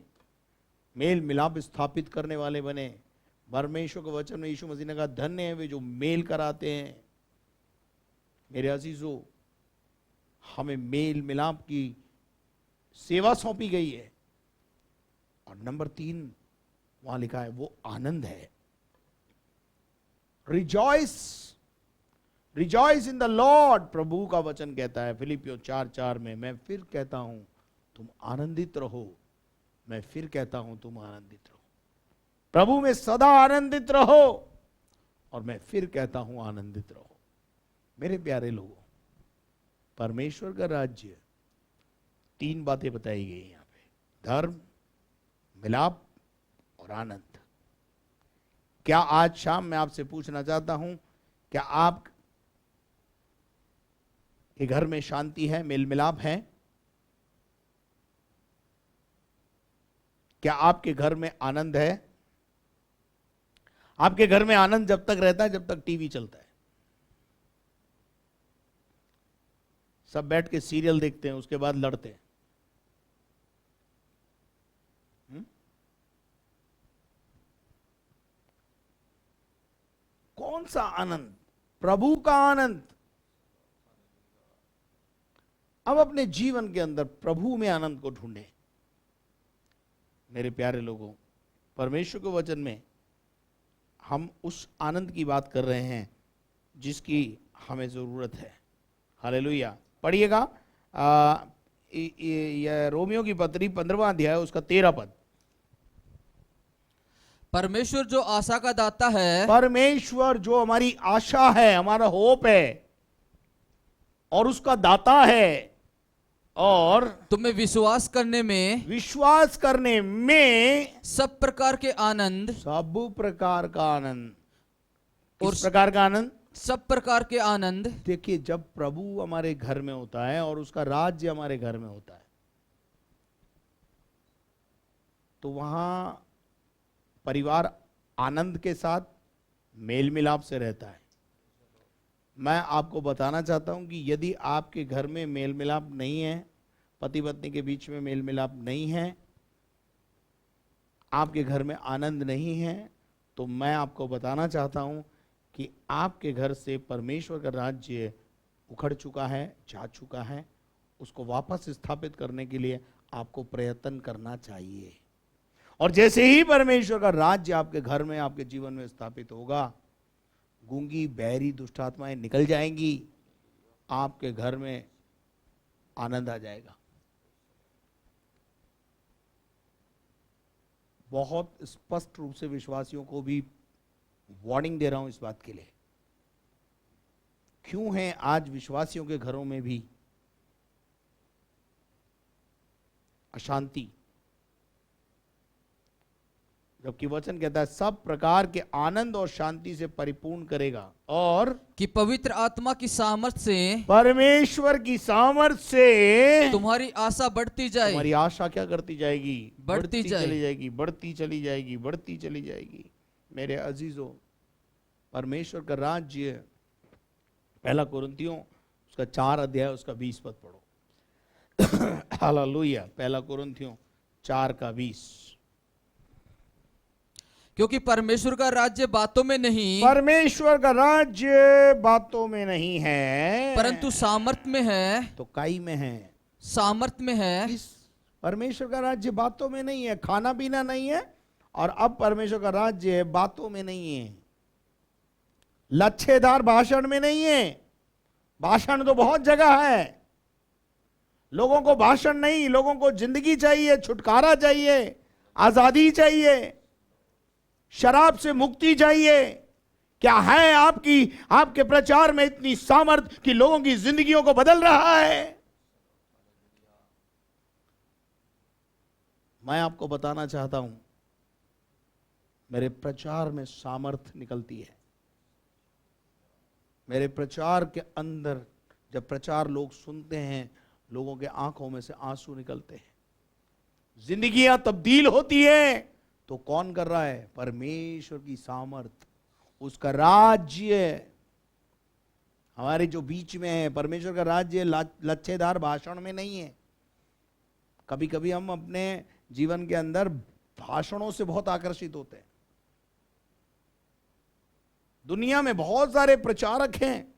मेल मिलाप स्थापित करने वाले बने। परमेश्वर के वचन में यीशु मसीह ने कहा धन्य है वे जो मेल कराते हैं। मेरे अजीजों, हमें मेल मिलाप की सेवा सौंपी गई है। और नंबर 3 वहां लिखा है वो आनंद है। Rejoice, rejoice in the Lord, प्रभु का वचन कहता है फिलिपियों 4:4 में, मैं फिर कहता हूं तुम आनंदित रहो, मैं फिर कहता हूं तुम आनंदित रहो। प्रभु में सदा आनंदित रहो, और मैं फिर कहता हूं आनंदित रहो। मेरे प्यारे लोगों, परमेश्वर का राज्य 3 बातें बताई गई यहां पे, धर्म, मिलाप और आनंद। क्या आज शाम मैं आपसे पूछना चाहता हूं, क्या आप के घर में शांति है, मेल मिलाप है? क्या आपके घर में आनंद है? आपके घर में आनंद जब तक रहता है जब तक टीवी चलता है। सब बैठ के सीरियल देखते हैं, उसके बाद लड़ते हैं। कौन सा आनंद? प्रभु का आनंद। अब अपने जीवन के अंदर प्रभु में आनंद को ढूंढें। मेरे प्यारे लोगों, परमेश्वर के वचन में हम उस आनंद की बात कर रहे हैं जिसकी हमें जरूरत है। हालेलुया। पढ़िएगा रोमियो की पत्री 15वां अध्याय उसका 13 पद। परमेश्वर जो आशा का दाता है, परमेश्वर जो हमारी आशा है, हमारा होप है और उसका दाता है, और तुम्हें विश्वास करने में, विश्वास करने में सब प्रकार के आनंद, सब प्रकार का आनंद। और किस प्रकार का आनंद? सब प्रकार के आनंद। देखिए, जब प्रभु हमारे घर में होता है और उसका राज्य हमारे घर में होता है, तो वहां परिवार आनंद के साथ मेल मिलाप से रहता है। मैं आपको बताना चाहता हूं कि यदि आपके घर में मेल मिलाप नहीं है, पति पत्नी के बीच में मेल मिलाप नहीं है, आपके घर में आनंद नहीं है, तो मैं आपको बताना चाहता हूं कि आपके घर से परमेश्वर का राज्य उखड़ चुका है, जा चुका है। उसको वापस स्थापित करने के लिए आपको प्रयत्न करना चाहिए। और जैसे ही परमेश्वर का राज्य आपके घर में, आपके जीवन में स्थापित होगा, गूंगी बहरी दुष्ट आत्माएं निकल जाएंगी, आपके घर में आनंद आ जाएगा। बहुत स्पष्ट रूप से विश्वासियों को भी वार्निंग दे रहा हूं इस बात के लिए। क्यों है आज विश्वासियों के घरों में भी अशांति, जबकि वचन कहता है सब प्रकार के आनंद और शांति से परिपूर्ण करेगा, और कि पवित्र आत्मा की सामर्थ से परमेश्वर की सामर्थ से तुम्हारी आशा बढ़ती जाए। तुम्हारी आशा क्या करती जाएगी? बढ़ती जाए। चली जाएगी, बढ़ती चली जाएगी, बढ़ती चली जाएगी। मेरे अजीजों, परमेश्वर का राज्य, पहला कुरिन्थियों उसका 4 अध्याय उसका 20 पद पढ़ो। हालेलुया। पहला कुरिन्थियों 4 का 20। क्योंकि परमेश्वर का राज्य बातों में नहीं, परमेश्वर का राज्य बातों में नहीं है, परंतु सामर्थ में है। तो काई में है, सामर्थ में है। इस परमेश्वर का राज्य बातों में नहीं है, खाना पीना नहीं है, और अब परमेश्वर का राज्य बातों में नहीं है, लच्छेदार भाषण में नहीं है। भाषण तो बहुत जगह है, लोगों को भाषण नहीं, लोगों को जिंदगी चाहिए, छुटकारा चाहिए, आजादी चाहिए, शराब से मुक्ति चाहिए। क्या है आपके प्रचार में इतनी सामर्थ कि लोगों की जिंदगियों को बदल रहा है? मैं आपको बताना चाहता हूं, मेरे प्रचार में सामर्थ निकलती है। मेरे प्रचार के अंदर जब प्रचार लोग सुनते हैं, लोगों के आंखों में से आंसू निकलते हैं, जिंदगियां तब्दील होती है। तो कौन कर रहा है? परमेश्वर की सामर्थ, उसका राज्य हमारे जो बीच में है। परमेश्वर का राज्य लच्छेदार भाषण में नहीं है। कभी कभी हम अपने जीवन के अंदर भाषणों से बहुत आकर्षित होते हैं। दुनिया में बहुत सारे प्रचारक हैं,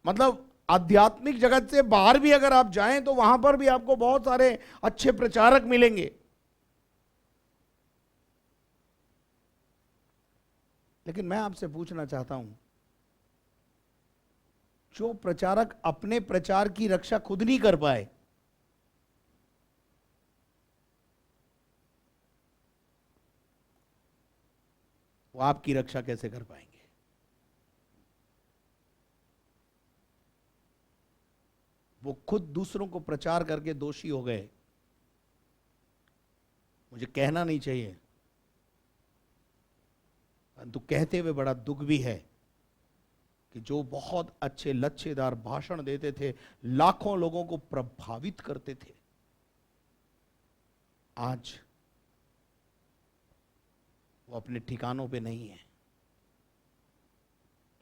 मतलब आध्यात्मिक जगत से बाहर भी अगर आप जाएं तो वहां पर भी आपको बहुत सारे अच्छे प्रचारक मिलेंगे। लेकिन मैं आपसे पूछना चाहता हूं, जो प्रचारक अपने प्रचार की रक्षा खुद नहीं कर पाए, वो आपकी रक्षा कैसे कर पाएंगे? वो खुद दूसरों को प्रचार करके दोषी हो गए। मुझे कहना नहीं चाहिए, परंतु कहते हुए बड़ा दुख भी है कि जो बहुत अच्छे लच्छेदार भाषण देते थे, लाखों लोगों को प्रभावित करते थे, आज वो अपने ठिकानों पे नहीं है।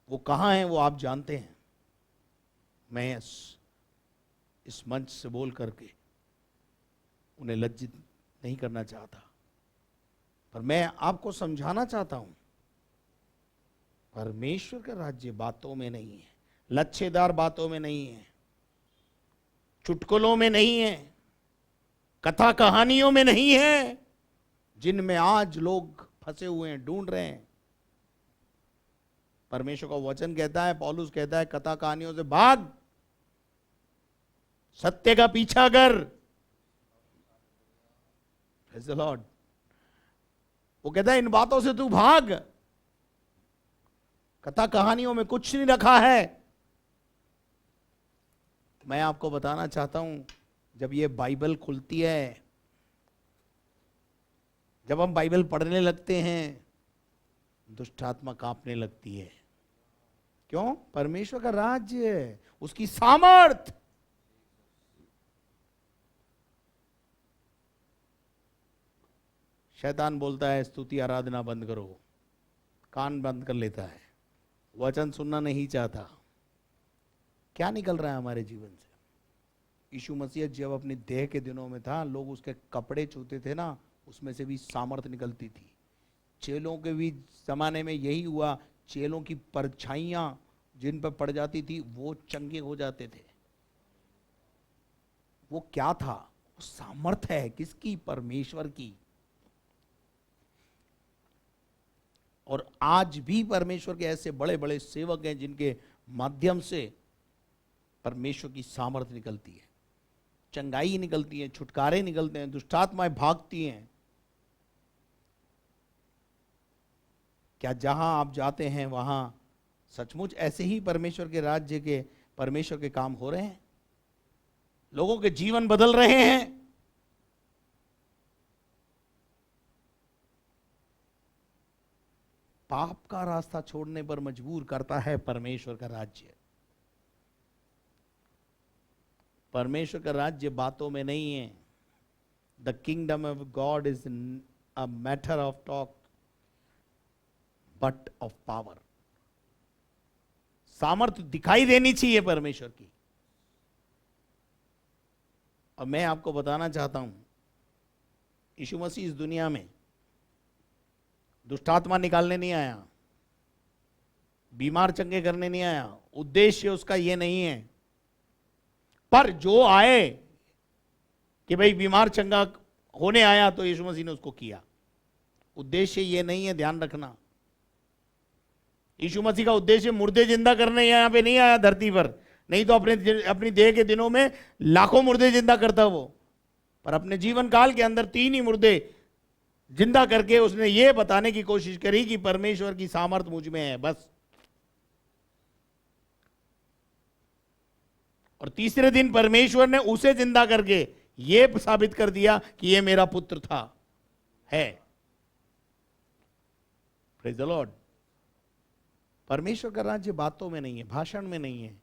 वो कहां हैं वो आप जानते हैं। मैं इस मंच से बोल करके उन्हें लज्जित नहीं करना चाहता, पर मैं आपको समझाना चाहता हूं, परमेश्वर का राज्य बातों में नहीं है, लच्छेदार बातों में नहीं है, चुटकुलों में नहीं है, कथा कहानियों में नहीं है, जिनमें आज लोग फंसे हुए हैं, ढूंढ रहे हैं। परमेश्वर का वचन कहता है, पौलुस कहता है, कथा कहानियों से भाग, सत्य का पीछा कर। Praise the Lord. वो कहता है इन बातों से तू भाग, कथा कहानियों में कुछ नहीं रखा है। मैं आपको बताना चाहता हूं, जब ये बाइबल खुलती है, जब हम बाइबल पढ़ने लगते हैं, दुष्ट आत्मा कांपने लगती है। क्यों? परमेश्वर का राज्य है, उसकी सामर्थ। शैतान बोलता है स्तुति आराधना बंद करो, कान बंद कर लेता है, वचन सुनना नहीं चाहता। क्या निकल रहा है हमारे जीवन से? यीशु मसीह जब अपने देह के दिनों में था, लोग उसके कपड़े छूते थे ना, उसमें से भी सामर्थ निकलती थी। चेलों के भी जमाने में यही हुआ, चेलों की परछाइयां जिन पर पड़ जाती थी वो चंगे हो जाते थे। वो क्या था? वो सामर्थ है किसकी? परमेश्वर की। और आज भी परमेश्वर के ऐसे बड़े बड़े सेवक हैं जिनके माध्यम से परमेश्वर की सामर्थ निकलती है, चंगाई निकलती है, छुटकारे निकलते हैं, दुष्टात्माएं भागती हैं। क्या जहां आप जाते हैं वहां सचमुच ऐसे ही परमेश्वर के राज्य के परमेश्वर के काम हो रहे हैं? लोगों के जीवन बदल रहे हैं? पाप का रास्ता छोड़ने पर मजबूर करता है परमेश्वर का राज्य। परमेश्वर का राज्य बातों में नहीं है। The kingdom of God is a matter of talk but of power. सामर्थ्य दिखाई देनी चाहिए परमेश्वर की। और मैं आपको बताना चाहता हूं, यीशु मसीह इस दुनिया में दुष्टात्मा निकालने नहीं आया, बीमार चंगे करने नहीं आया। उद्देश्य उसका यह नहीं है। पर जो आए कि भाई बीमार चंगा होने आया तो यीशु मसीह ने उसको किया। उद्देश्य यह नहीं है, ध्यान रखना। यीशु मसीह का उद्देश्य मुर्दे जिंदा करने यहां पे नहीं आया धरती पर। नहीं तो अपनी देह के दिनों में लाखों मुर्दे जिंदा करता वो, पर अपने जीवन काल के अंदर 3 ही मुर्दे जिंदा करके उसने ये बताने की कोशिश करी कि परमेश्वर की सामर्थ मुझ में है, बस। और तीसरे दिन परमेश्वर ने उसे जिंदा करके ये साबित कर दिया कि ये मेरा पुत्र था, है। Praise the Lord. परमेश्वर का राज्य बातों में नहीं है, भाषण में नहीं है,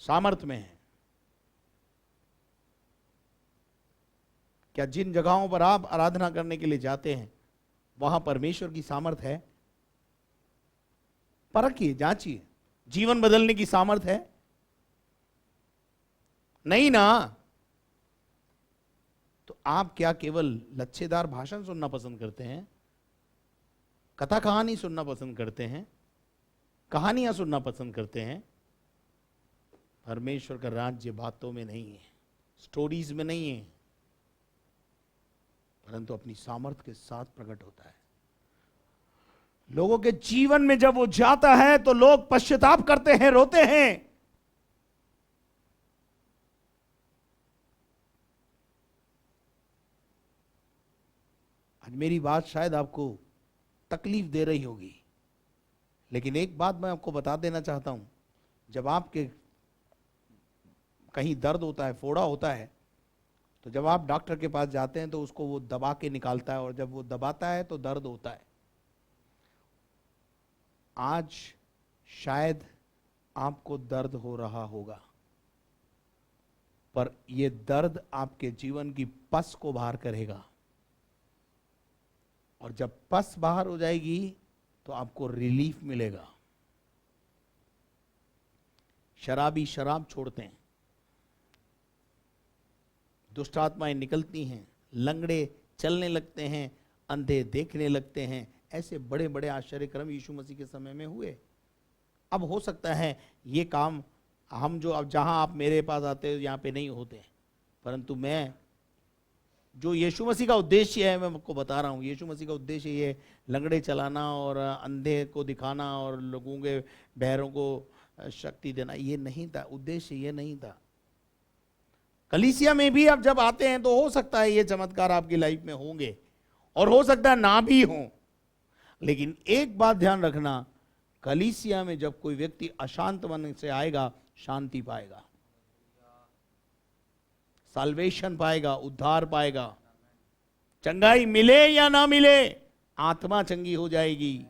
सामर्थ में है। क्या जिन जगहों पर आप आराधना करने के लिए जाते हैं वहां परमेश्वर की सामर्थ है? परखिए, जांचिए। जीवन बदलने की सामर्थ है? नहीं ना। तो आप क्या केवल लच्छेदार भाषण सुनना पसंद करते हैं? कथा कहानी सुनना पसंद करते हैं? कहानियां सुनना पसंद करते हैं? परमेश्वर का राज्य बातों में नहीं है, स्टोरीज में नहीं है, परंतु अपनी सामर्थ्य के साथ प्रकट होता है। लोगों के जीवन में जब वो जाता है तो लोग पश्चाताप करते हैं, रोते हैं। आज मेरी बात शायद आपको तकलीफ दे रही होगी, लेकिन एक बात मैं आपको बता देना चाहता हूं। जब आपके कहीं दर्द होता है, फोड़ा होता है, तो जब आप डॉक्टर के पास जाते हैं तो उसको वो दबा के निकालता है, और जब वो दबाता है तो दर्द होता है। आज शायद आपको दर्द हो रहा होगा, पर ये दर्द आपके जीवन की पस को बाहर करेगा, और जब पस बाहर हो जाएगी तो आपको रिलीफ मिलेगा। शराबी शराब छोड़ते हैं, दुष्ट आत्माएं निकलती हैं, लंगड़े चलने लगते हैं, अंधे देखने लगते हैं। ऐसे बड़े बड़े आश्चर्य क्रम यीशु मसीह के समय में हुए। अब हो सकता है ये काम हम जो अब जहां आप मेरे पास आते हो यहाँ पे नहीं होते, परंतु मैं जो यीशु मसीह का उद्देश्य है मैं आपको बता रहा हूँ। यीशु मसीह का उद्देश्य ये लंगड़े चलाना और अंधे को दिखाना और लोगों के बहरों को शक्ति देना ये नहीं था। उद्देश्य ये नहीं था। कलीसिया में भी आप जब आते हैं तो हो सकता है ये चमत्कार आपकी लाइफ में होंगे, और हो सकता है ना भी हो, लेकिन एक बात ध्यान रखना, कलीसिया में जब कोई व्यक्ति अशांत मन से आएगा शांति पाएगा, साल्वेशन पाएगा, उद्धार पाएगा। चंगाई मिले या ना मिले, आत्मा चंगी हो जाएगी।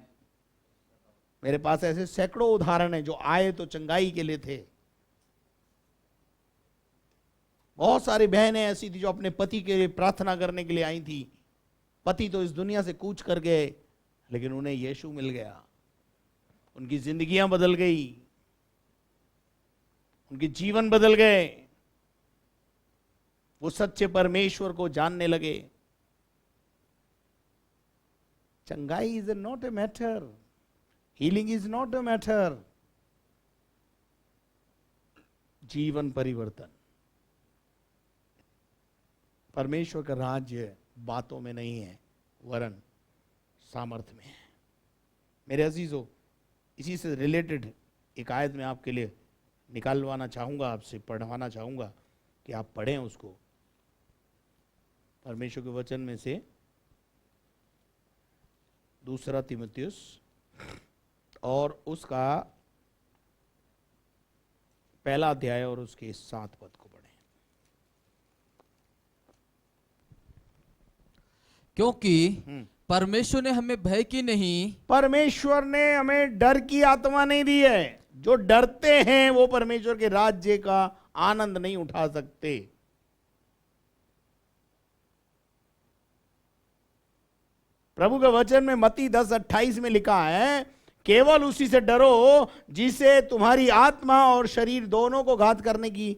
मेरे पास ऐसे सैकड़ों उदाहरण हैं जो आए तो चंगाई के लिए थे। बहुत सारी बहनें ऐसी थी जो अपने पति के लिए प्रार्थना करने के लिए आई थी। पति तो इस दुनिया से कूच कर गए, लेकिन उन्हें यीशु मिल गया, उनकी जिंदगियां बदल गई, उनके जीवन बदल गए, वो सच्चे परमेश्वर को जानने लगे। चंगाई is not a matter, healing is not a matter, जीवन परिवर्तन। परमेश्वर का राज्य बातों में नहीं है, वरन सामर्थ्य में है। मेरे अजीजों, इसी से रिलेटेड एक आयत में आपके लिए निकालवाना चाहूँगा, आपसे पढ़वाना चाहूँगा कि आप पढ़ें उसको। परमेश्वर के वचन में से दूसरा तीमुथियुस और उसका पहला अध्याय और उसके 7 पद को पढ़ें। क्योंकि परमेश्वर ने हमें भय की नहीं, परमेश्वर ने हमें डर की आत्मा नहीं दी है। जो डरते हैं वो परमेश्वर के राज्य का आनंद नहीं उठा सकते। प्रभु के वचन में मत्ती 10:28 में लिखा है, केवल उसी से डरो जिसे तुम्हारी आत्मा और शरीर दोनों को घात करने की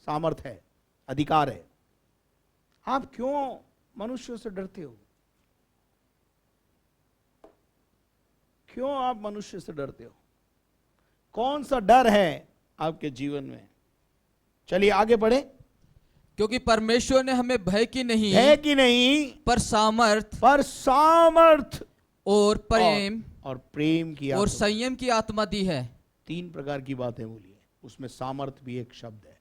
सामर्थ है, अधिकार है। आप क्यों मनुष्यों से डरते हो? क्यों आप मनुष्य से डरते हो? कौन सा डर है आपके जीवन में? चलिए आगे बढ़े। क्योंकि परमेश्वर ने हमें भय की नहीं, है कि नहीं, पर सामर्थ और प्रेम और प्रेम की और आत्मा। संयम की आत्मा दी है। 3 प्रकार की बातें बोली है, उसमें सामर्थ भी एक शब्द है।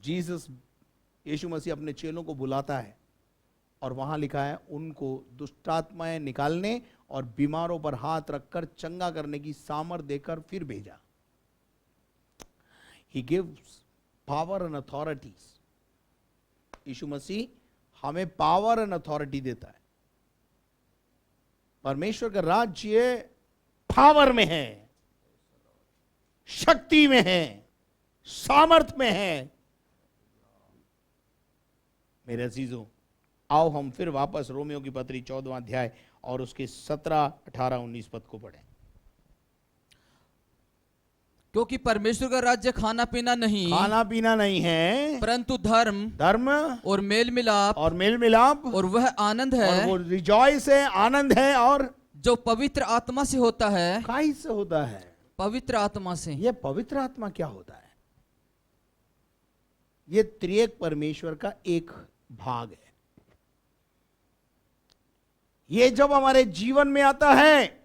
जीसस यीशु मसीह अपने चेलों को बुलाता है और वहां लिखा है उनको दुष्टात्माएं निकालने और बीमारों पर हाथ रखकर चंगा करने की सामर्थ देकर फिर भेजा। He gives power and authorities. यीशु मसीह हमें पावर एंड अथॉरिटी देता है। परमेश्वर का राज्य पावर में है, शक्ति में है, सामर्थ में है। मेरे अजीजों, आओ हम फिर वापस रोमियो की पत्री 14वां अध्याय और उसके 17, 18, 19 पद को पढ़ें। क्योंकि परमेश्वर का राज्य खाना पीना नहीं है, परंतु धर्म और मेल मिलाप और वह आनंद है, और वो रिजॉइस है, आनंद है, और जो पवित्र आत्मा से होता है। काई से होता है? पवित्र आत्मा से। ये पवित्र आत्मा क्या होता है? ये त्रिएक परमेश्वर का एक भाग है। ये जब हमारे जीवन में आता है,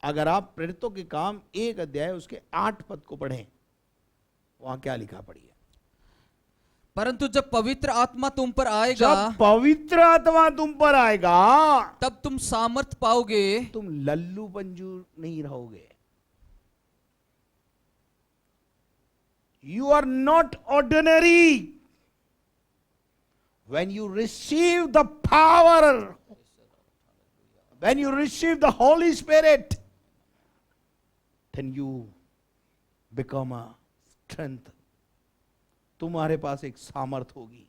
अगर आप प्रेरितों के काम 1 अध्याय उसके 8 पद को पढ़ें, वहां क्या लिखा पढ़िए। परंतु जब पवित्र आत्मा तुम पर आएगा, जब पवित्र आत्मा तुम पर आएगा, तब तुम सामर्थ पाओगे। तुम लल्लू पंजू नहीं रहोगे। You are not ordinary. When you receive the power, when you receive the Holy Spirit, then you become a strength. तुम्हारे पास एक सामर्थ होगी,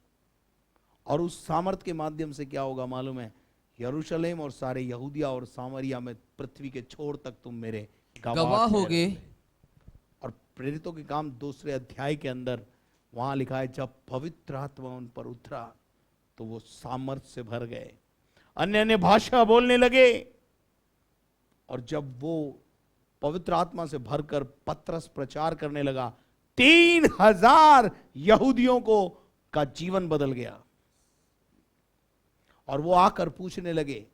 और उस सामर्थ के माध्यम से क्या होगा मालूम है? यरूशलेम और सारे यहूदिया और सामरिया में पृथ्वी के छोर तक तुम मेरे गवाह होगे। और प्रेरितों के काम 2 अध्याय के अंदर वहां लिखा है, जब पवित्र आत्मा उन पर उतरा तो वो सामर्थ से भर गए, अन्य अन्य भाषा बोलने लगे। और जब वो पवित्र आत्मा से भरकर पत्रस प्रचार करने लगा, 3000 यहूदियों को का जीवन बदल गया। और वो आकर पूछने लगे,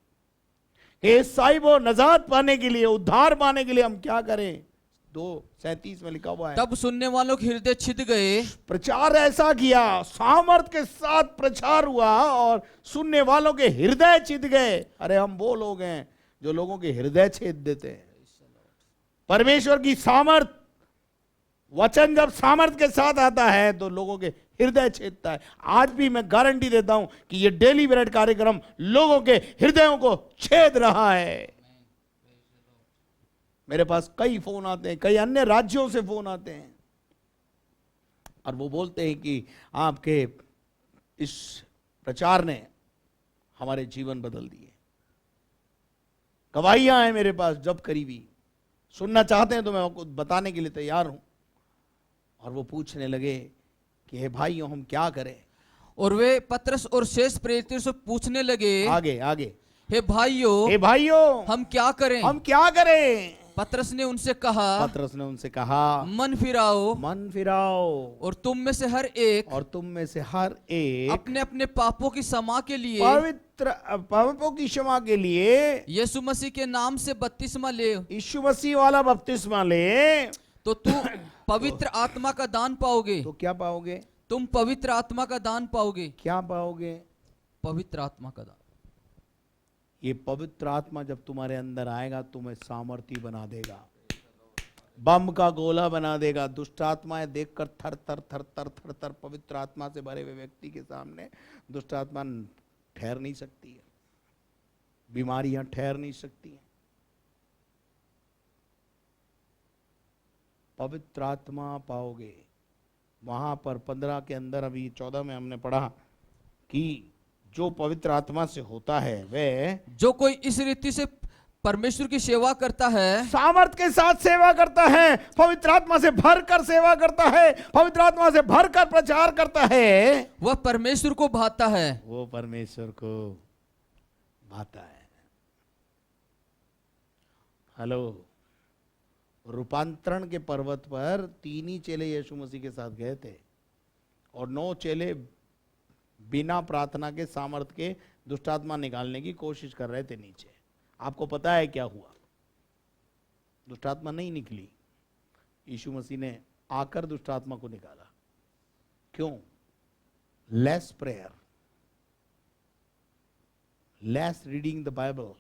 हे साहिबो, नजात पाने के लिए, उद्धार पाने के लिए हम क्या करें? 2:37 में लिखा हुआ है, तब सुनने वालों के हृदय छिद गए। प्रचार ऐसा किया, सामर्थ के साथ प्रचार हुआ और सुनने वालों के हृदय छिद गए। अरे हम वो लोग हैं जो लोगों के हृदय छेद देते हैं। परमेश्वर की सामर्थ, वचन जब सामर्थ के साथ आता है तो लोगों के हृदय छेदता है। आज भी मैं गारंटी देता हूं कि ये डेली ब्रेड कार्यक्रम लोगों के हृदयों को छेद रहा है। मेरे पास कई फोन आते हैं, कई अन्य राज्यों से फोन आते हैं, और वो बोलते हैं कि आपके इस प्रचार ने हमारे जीवन बदल दिए। गवाहियां हैं मेरे पास जब करीबी, सुनना चाहते हैं तो मैं आपको बताने के लिए तैयार हूं। और वो पूछने लगे कि हे भाइयों, हम क्या करें? और वे पत्रस और शेष प्रेरितों से पूछने लगे, आगे, हे भाइयों, हम क्या करें? पत्रस ने उनसे कहा, मन फिराओ और तुम में से हर एक अपने अपने पापों की क्षमा के लिए, पापों की क्षमा के लिए यीशु मसीह के नाम से बपतिस्मा ले। यीशु मसीह वाला बपतिस्मा ले, तो तू पवित्र आत्मा का दान पाओगे। तो क्या पाओगे? तुम पवित्र आत्मा का दान पाओगे। क्या पाओगे? पवित्र आत्मा का दान। ये पवित्र आत्मा जब तुम्हारे अंदर आएगा तुम्हें सामर्थी बना देगा, बम का गोला बना देगा। दुष्ट आत्माएं देखकर थर थर थर थर थर थर पवित्र आत्मा से भरे हुए व्यक्ति के सामने दुष्ट आत्मा ठहर नहीं सकती है, बीमारियां ठहर नहीं सकती हैं। पवित्र आत्मा पाओगे वहां पर 15 के अंदर, अभी 14 में हमने पढ़ा कि जो पवित्र आत्मा से होता है वह जो कोई इस रीति से परमेश्वर की सेवा करता है, सामर्थ के साथ सेवा करता है, पवित्र आत्मा से भरकर सेवा करता है, पवित्र आत्मा से भरकर प्रचार करता है, वह परमेश्वर को भाता है। वो परमेश्वर को भाता है। हेलो, रूपांतरण के पर्वत पर 3 ही चेले यीशु मसीह के साथ गए थे और 9 चेले बिना प्रार्थना के सामर्थ के दुष्टात्मा निकालने की कोशिश कर रहे थे नीचे। आपको पता है क्या हुआ? दुष्टात्मा नहीं निकली, यीशु मसीह ने आकर दुष्टात्मा को निकाला। क्यों? Less prayer, less reading the Bible.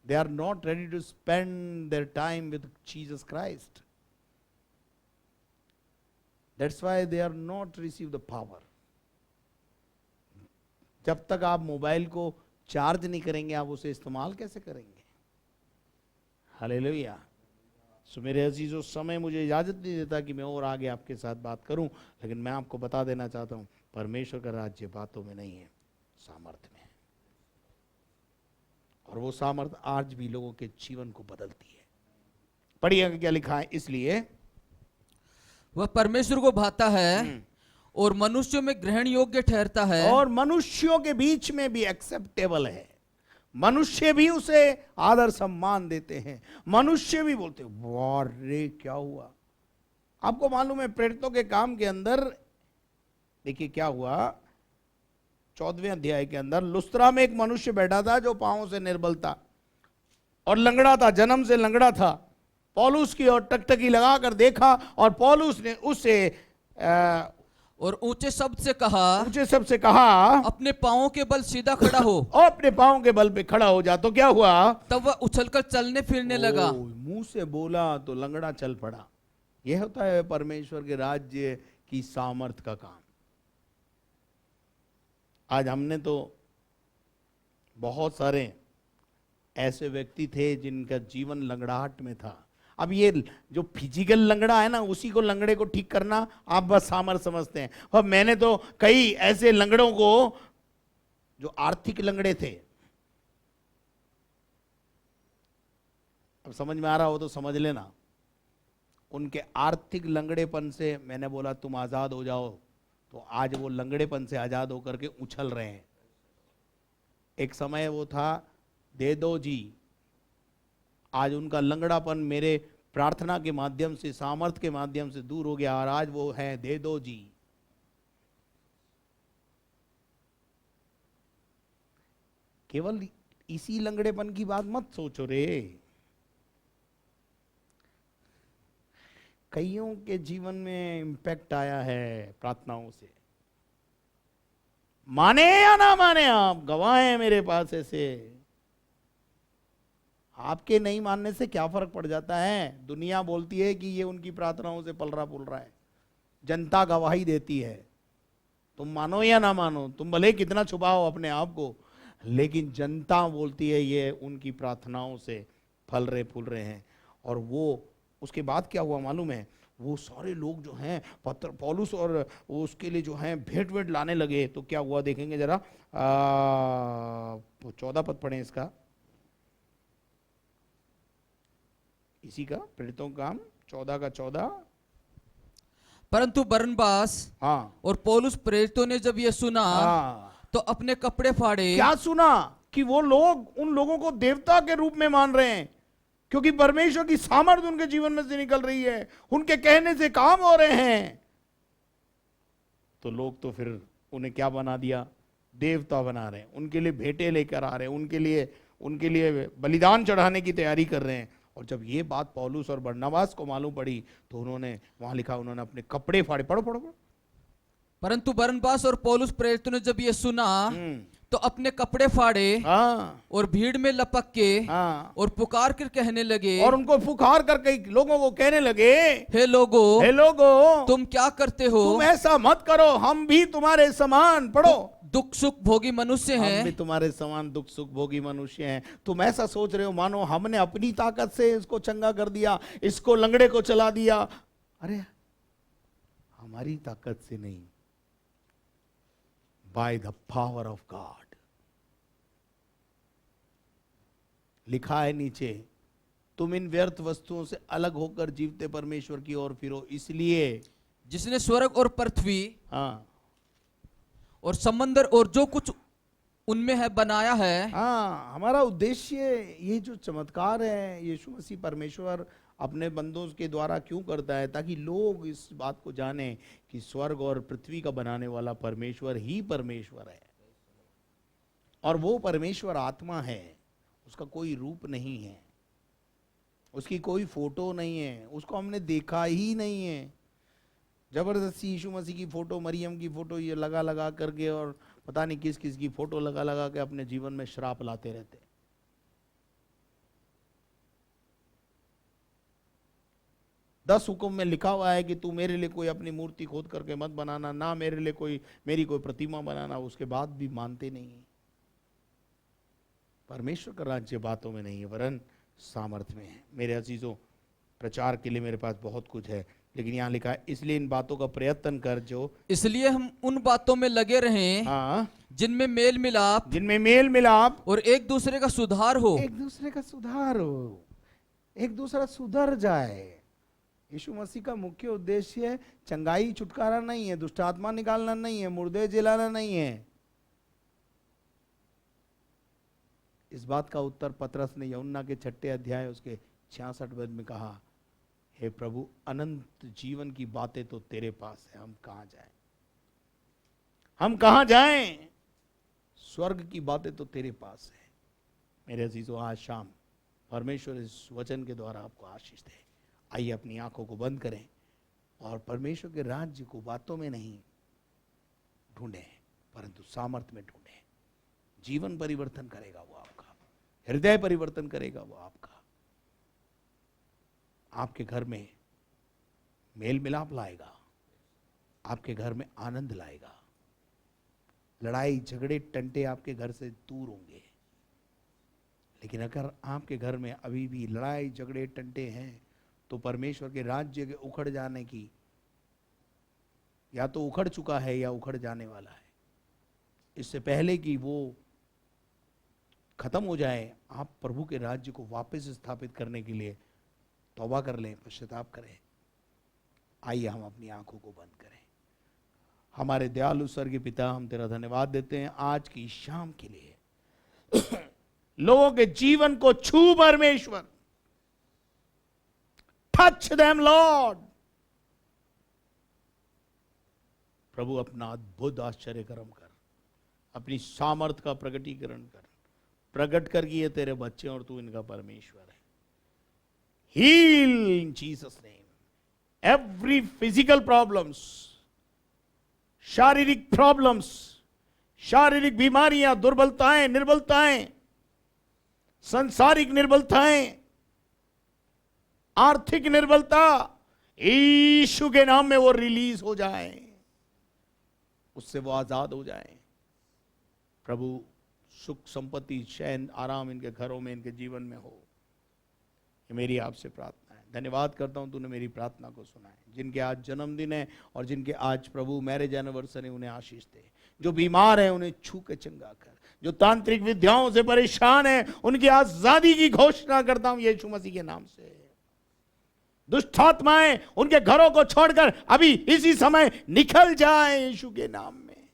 They are not ready to spend their time with Jesus Christ. That's why they are not receive the power. जब तक आप मोबाइल को चार्ज नहीं करेंगे आप उसे इस्तेमाल कैसे करेंगे? हालेलुया। सो मेरे अजीजों, समय मुझे इजाजत नहीं देता कि मैं और आगे आपके साथ बात करूं, लेकिन मैं आपको बता देना चाहता हूं परमेश्वर का राज्य बातों में नहीं है, सामर्थ्य में है। और वो सामर्थ आज भी लोगों के जीवन को बदलती है। पढ़िए क्या लिखा है, इसलिए वह परमेश्वर को भाता है और मनुष्यों में ग्रहण योग्य ठहरता है, और मनुष्यों के बीच में भी एक्सेप्टेबल है। मनुष्य भी उसे आदर सम्मान देते हैं, मनुष्य भी बोलते वाह रे क्या हुआ। आपको मालूम है प्रेरितों के काम के अंदर देखिए क्या हुआ, 14वें अध्याय के अंदर लुस्त्रा में एक मनुष्य बैठा था जो पांवों से निर्बल था और लंगड़ा था, जन्म से लंगड़ा था। पौलुस की ओर टकटकी लगाकर देखा और पौलुस ने उससे और ऊंचे शब्द से कहा, अपने पांवों के बल सीधा खड़ा हो। और अपने पांवों के बल पे खड़ा हो जा। तो क्या हुआ? तब वह उछलकर चलने फिरने लगा। मुंह से बोला तो लंगड़ा चल पड़ा। यह होता है परमेश्वर के राज्य की सामर्थ का काम। आज हमने तो बहुत सारे ऐसे व्यक्ति थे जिनका जीवन लंगड़ाहट में था। अब ये जो फिजिकल लंगड़ा है ना, उसी को लंगड़े को ठीक करना आप बस सामर्थ समझते हैं। और मैंने तो कई ऐसे लंगड़ों को जो आर्थिक लंगड़े थे, अब समझ में आ रहा हो तो समझ लेना, उनके आर्थिक लंगड़ेपन से मैंने बोला तुम आजाद हो जाओ, तो आज वो लंगड़ेपन से आजाद होकर के उछल रहे हैं। एक समय वो था दे दो जी, आज उनका लंगड़ापन मेरे प्रार्थना के माध्यम से, सामर्थ के माध्यम से दूर हो गया और आज वो है दे दो जी। केवल इसी लंगड़ेपन की बात मत सोचो रे, कईयों के जीवन में इंपैक्ट आया है प्रार्थनाओं से। माने या ना माने, आप गवाह हैं मेरे पास ऐसे। आपके नहीं मानने से क्या फर्क पड़ जाता है? दुनिया बोलती है कि ये उनकी प्रार्थनाओं से पल रहा है, जनता गवाही देती है। तुम मानो या ना मानो, तुम भले कितना छुपाओ अपने आप को, लेकिन जनता बोलती है ये उनकी प्रार्थनाओं से फल रहे फूल रहे हैं। और वो उसके बाद क्या हुआ मालूम है? वो सारे लोग जो हैं पौलुस और उसके लिए जो हैं भेंट वेंट लाने लगे। तो क्या हुआ देखेंगे जरा, 14 पद पढ़ें इसका, इसी का प्रेरितों का काम 14 का 14। परंतु बरनबास और पौलुस प्रेरितों ने जब ये सुना तो अपने कपड़े फाड़े। क्या सुना? कि वो लोग उन लोगों को देवता के रूप में मान रहे हैं, क्योंकि परमेश्वर की सामर्थ उनके जीवन में से निकल रही है, उनके कहने से काम हो रहे हैं। तो लोग तो फिर उन्हें क्या बना दिया? देवता बना रहे हैं, उनके लिए भेंटे लेकर आ रहे हैं, उनके लिए बलिदान चढ़ाने की तैयारी कर रहे हैं। और जब ये बात पौलुस और बरनबास को मालूम पड़ी तो उन्होंने, वहां लिखा, उन्होंने अपने कपड़े फाड़े। पढ़ो पढ़ो पढ़ो। परंतु बरनबास और पौलुस प्रेरितों ने जब ये सुना तो अपने कपड़े फाड़े हाँ और भीड़ में लपक के हाँ, और पुकार कर कहने लगे, और उनको पुकार करके लोगों को कहने लगे, हे लोगों, हे लोगों, तुम क्या करते हो? तुम ऐसा मत करो, हम भी तुम्हारे समान, पढ़ो, दुख सुख भोगी मनुष्य हम भी हैं। तुम्हारे समान दुख सुख भोगी मनुष्य हैं। तुम ऐसा सोच रहे हो मानो हमने अपनी ताकत से इसको चंगा कर दिया, इसको लंगड़े को चला दिया। अरे हमारी ताकत से नहीं, by the power of God. लिखा है नीचे, तुम इन व्यर्थ वस्तुओं से अलग होकर जीवते परमेश्वर की ओर फिरो, इसलिए जिसने स्वर्ग और पृथ्वी हाँ और समंदर और जो कुछ उनमें है बनाया है। हाँ, हमारा उद्देश्य ये जो चमत्कार है यीशु मसीह परमेश्वर अपने बंदों के द्वारा क्यों करता है, ताकि लोग इस बात को जाने कि स्वर्ग और पृथ्वी का बनाने वाला परमेश्वर ही परमेश्वर है, और वो परमेश्वर आत्मा है, उसका कोई रूप नहीं है, उसकी कोई फोटो नहीं है, उसको हमने देखा ही नहीं है। जबरदस्ती यीशु मसीह की फोटो, मरियम की फोटो ये लगा लगा करके और पता नहीं किस किस की फोटो लगा लगा के अपने जीवन में श्राप लाते रहते। 10 हुक्म में लिखा हुआ है कि तू मेरे लिए कोई अपनी मूर्ति खोद करके मत बनाना, ना मेरे लिए मेरी कोई प्रतिमा बनाना। उसके बाद भी मानते नहीं। परमेश्वर का राज्य बातों में नहीं है वरन सामर्थ्य में है। मेरे अजीजों, प्रचार के लिए मेरे पास बहुत कुछ है, लेकिन यहाँ लिखा है इसलिए इन बातों का प्रयत्न कर, जो इसलिए हम उन बातों में लगे रहें हाँ जिनमें मेल मिलाप जिनमें मेल मिलाप और एक दूसरे का सुधार हो। एक दूसरे का सुधार हो, एक दूसरा सुधर जाए। यीशु मसीह का मुख्य उद्देश्य चंगाई छुटकारा नहीं है, दुष्ट आत्मा निकालना नहीं है, मुर्दे जिलाना नहीं है। इस बात का उत्तर पतरस ने यूहन्ना के 6 अध्याय उसके 66 पद में कहा, हे प्रभु, अनंत जीवन की बातें तो तेरे पास है, हम कहां जाएं? हम कहां जाएं? स्वर्ग की बातें तो तेरे पास है। मेरे अजीजों, आज शाम परमेश्वर इस वचन के द्वारा आपको आशीष दे। आइए अपनी आंखों को बंद करें और परमेश्वर के राज्य को बातों में नहीं ढूंढें, परंतु सामर्थ्य में ढूंढें। जीवन परिवर्तन करेगा वो आपका, हृदय परिवर्तन करेगा वो आपका, आपके घर में मेल मिलाप लाएगा, आपके घर में आनंद लाएगा। लड़ाई झगड़े टंटे आपके घर से दूर होंगे। लेकिन अगर आपके घर में अभी भी लड़ाई झगड़े टंटे हैं, तो परमेश्वर के राज्य के उखड़ जाने की, या तो उखड़ चुका है या उखड़ जाने वाला है। इससे पहले कि वो खत्म हो जाए, आप प्रभु के राज्य को वापस स्थापित करने के लिए तौबा कर लें, पश्चाताप करें। आइए हम अपनी आंखों को बंद करें। हमारे दयालु स्वर्गीय पिता, हम तेरा धन्यवाद देते हैं आज की शाम के लिए। लोगों के जीवन को छू परमेश्वर, टच देम लॉर्ड। प्रभु अपना अद्भुत आश्चर्य कर्म कर, अपनी सामर्थ का प्रकटीकरण कर, प्रकट कर कि ये तेरे बच्चे और तू इनका परमेश्वर है। Heal in Jesus name every physical problems, शारीरिक प्रॉब्लम्स, शारीरिक बीमारियां, दुर्बलताएं, निर्बलताएं, सांसारिक निर्बलताएं, आर्थिक निर्बलता, यीशु के नाम में वो रिलीज हो जाए, उससे वो आजाद हो जाए। प्रभु, सुख संपत्ति, चैन, आराम इनके घरों में, इनके जीवन में हो, ये मेरी आपसे प्रार्थना है। धन्यवाद करता हूं तूने मेरी प्रार्थना को सुना है। जिनके आज जन्मदिन है और जिनके आज प्रभु मैरिज एनिवर्सरी, उन्हें आशीष दे। जो बीमार है उन्हें छू के चंगा कर। जो तांत्रिक विद्याओं से परेशान है उनकी आजादी की घोषणा करता हूं यीशु मसीह के नाम से। दुष्ट आत्माएं उनके घरों को छोड़कर अभी इसी समय निकल जाए यीशु के नाम में।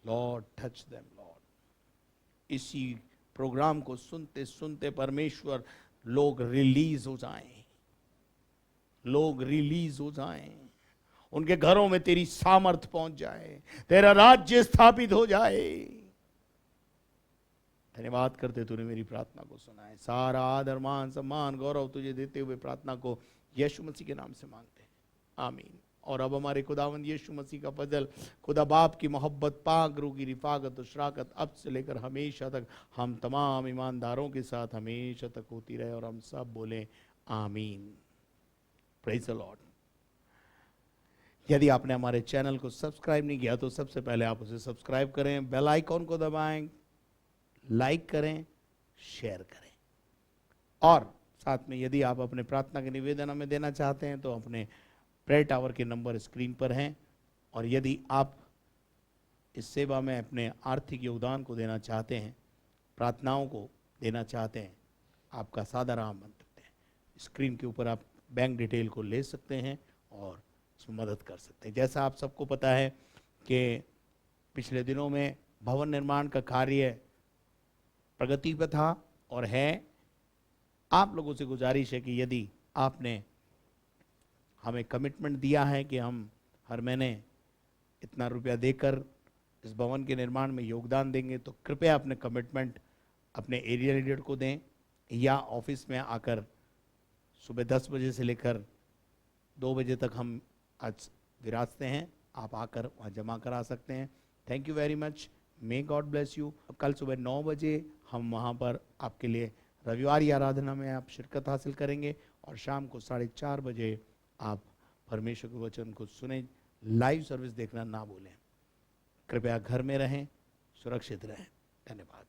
Lord touch them Lord. इसी प्रोग्राम को सुनते सुनते परमेश्वर लोग रिलीज हो जाएं, लोग रिलीज हो जाएं, उनके घरों में तेरी सामर्थ पहुंच जाए, तेरा राज्य स्थापित हो जाए। धन्यवाद करते तूने मेरी प्रार्थना को सुना है। सारा आदर, मान, सम्मान, गौरव तुझे देते हुए प्रार्थना को यीशु मसीह के नाम से मांगते हैं। आमीन। और अब हमारे खुदावंद यीशु मसीह का फजल, खुदा बाप की मोहब्बत, पाक रूह की रिफाकत और शराकत अब से लेकर हमेशा तक हम तमाम ईमानदारों के साथ हमेशा तक होती रहे। और हम सब बोलें आमीन। Praise the Lord. यदि आपने हमारे चैनल को सब्सक्राइब नहीं किया तो सबसे पहले आप उसे सब्सक्राइब करें, बेल आइकॉन को दबाएं, लाइक करें, शेयर करें। और साथ में यदि आप अपने प्रार्थना के निवेदन हमें देना चाहते हैं तो अपने प्रेयर टावर के नंबर स्क्रीन पर हैं। और यदि आप इस सेवा में अपने आर्थिक योगदान को देना चाहते हैं, प्रार्थनाओं को देना चाहते हैं, आपका सादर आमंत्रित है। स्क्रीन के ऊपर आप बैंक डिटेल को ले सकते हैं और उसमें मदद कर सकते हैं। जैसा आप सबको पता है कि पिछले दिनों में भवन निर्माण का कार्य प्रगति पर था और है। आप लोगों से गुजारिश है कि यदि आपने हमें कमिटमेंट दिया है कि हम हर महीने इतना रुपया देकर इस भवन के निर्माण में योगदान देंगे, तो कृपया अपने कमिटमेंट अपने एरिया लीडर को दें या ऑफिस में आकर सुबह 10 बजे से लेकर 2 बजे तक हम आज विराजते हैं, आप आकर वहाँ जमा करा सकते हैं। Thank you very much, may God bless you. कल सुबह 9 बजे हम वहाँ पर आपके लिए रविवारी आराधना में आप शिरकत हासिल करेंगे और शाम को 4:30 बजे आप परमेश्वर के वचन को सुने। लाइव सर्विस देखना ना भूलें। कृपया घर में रहें, सुरक्षित रहें। धन्यवाद।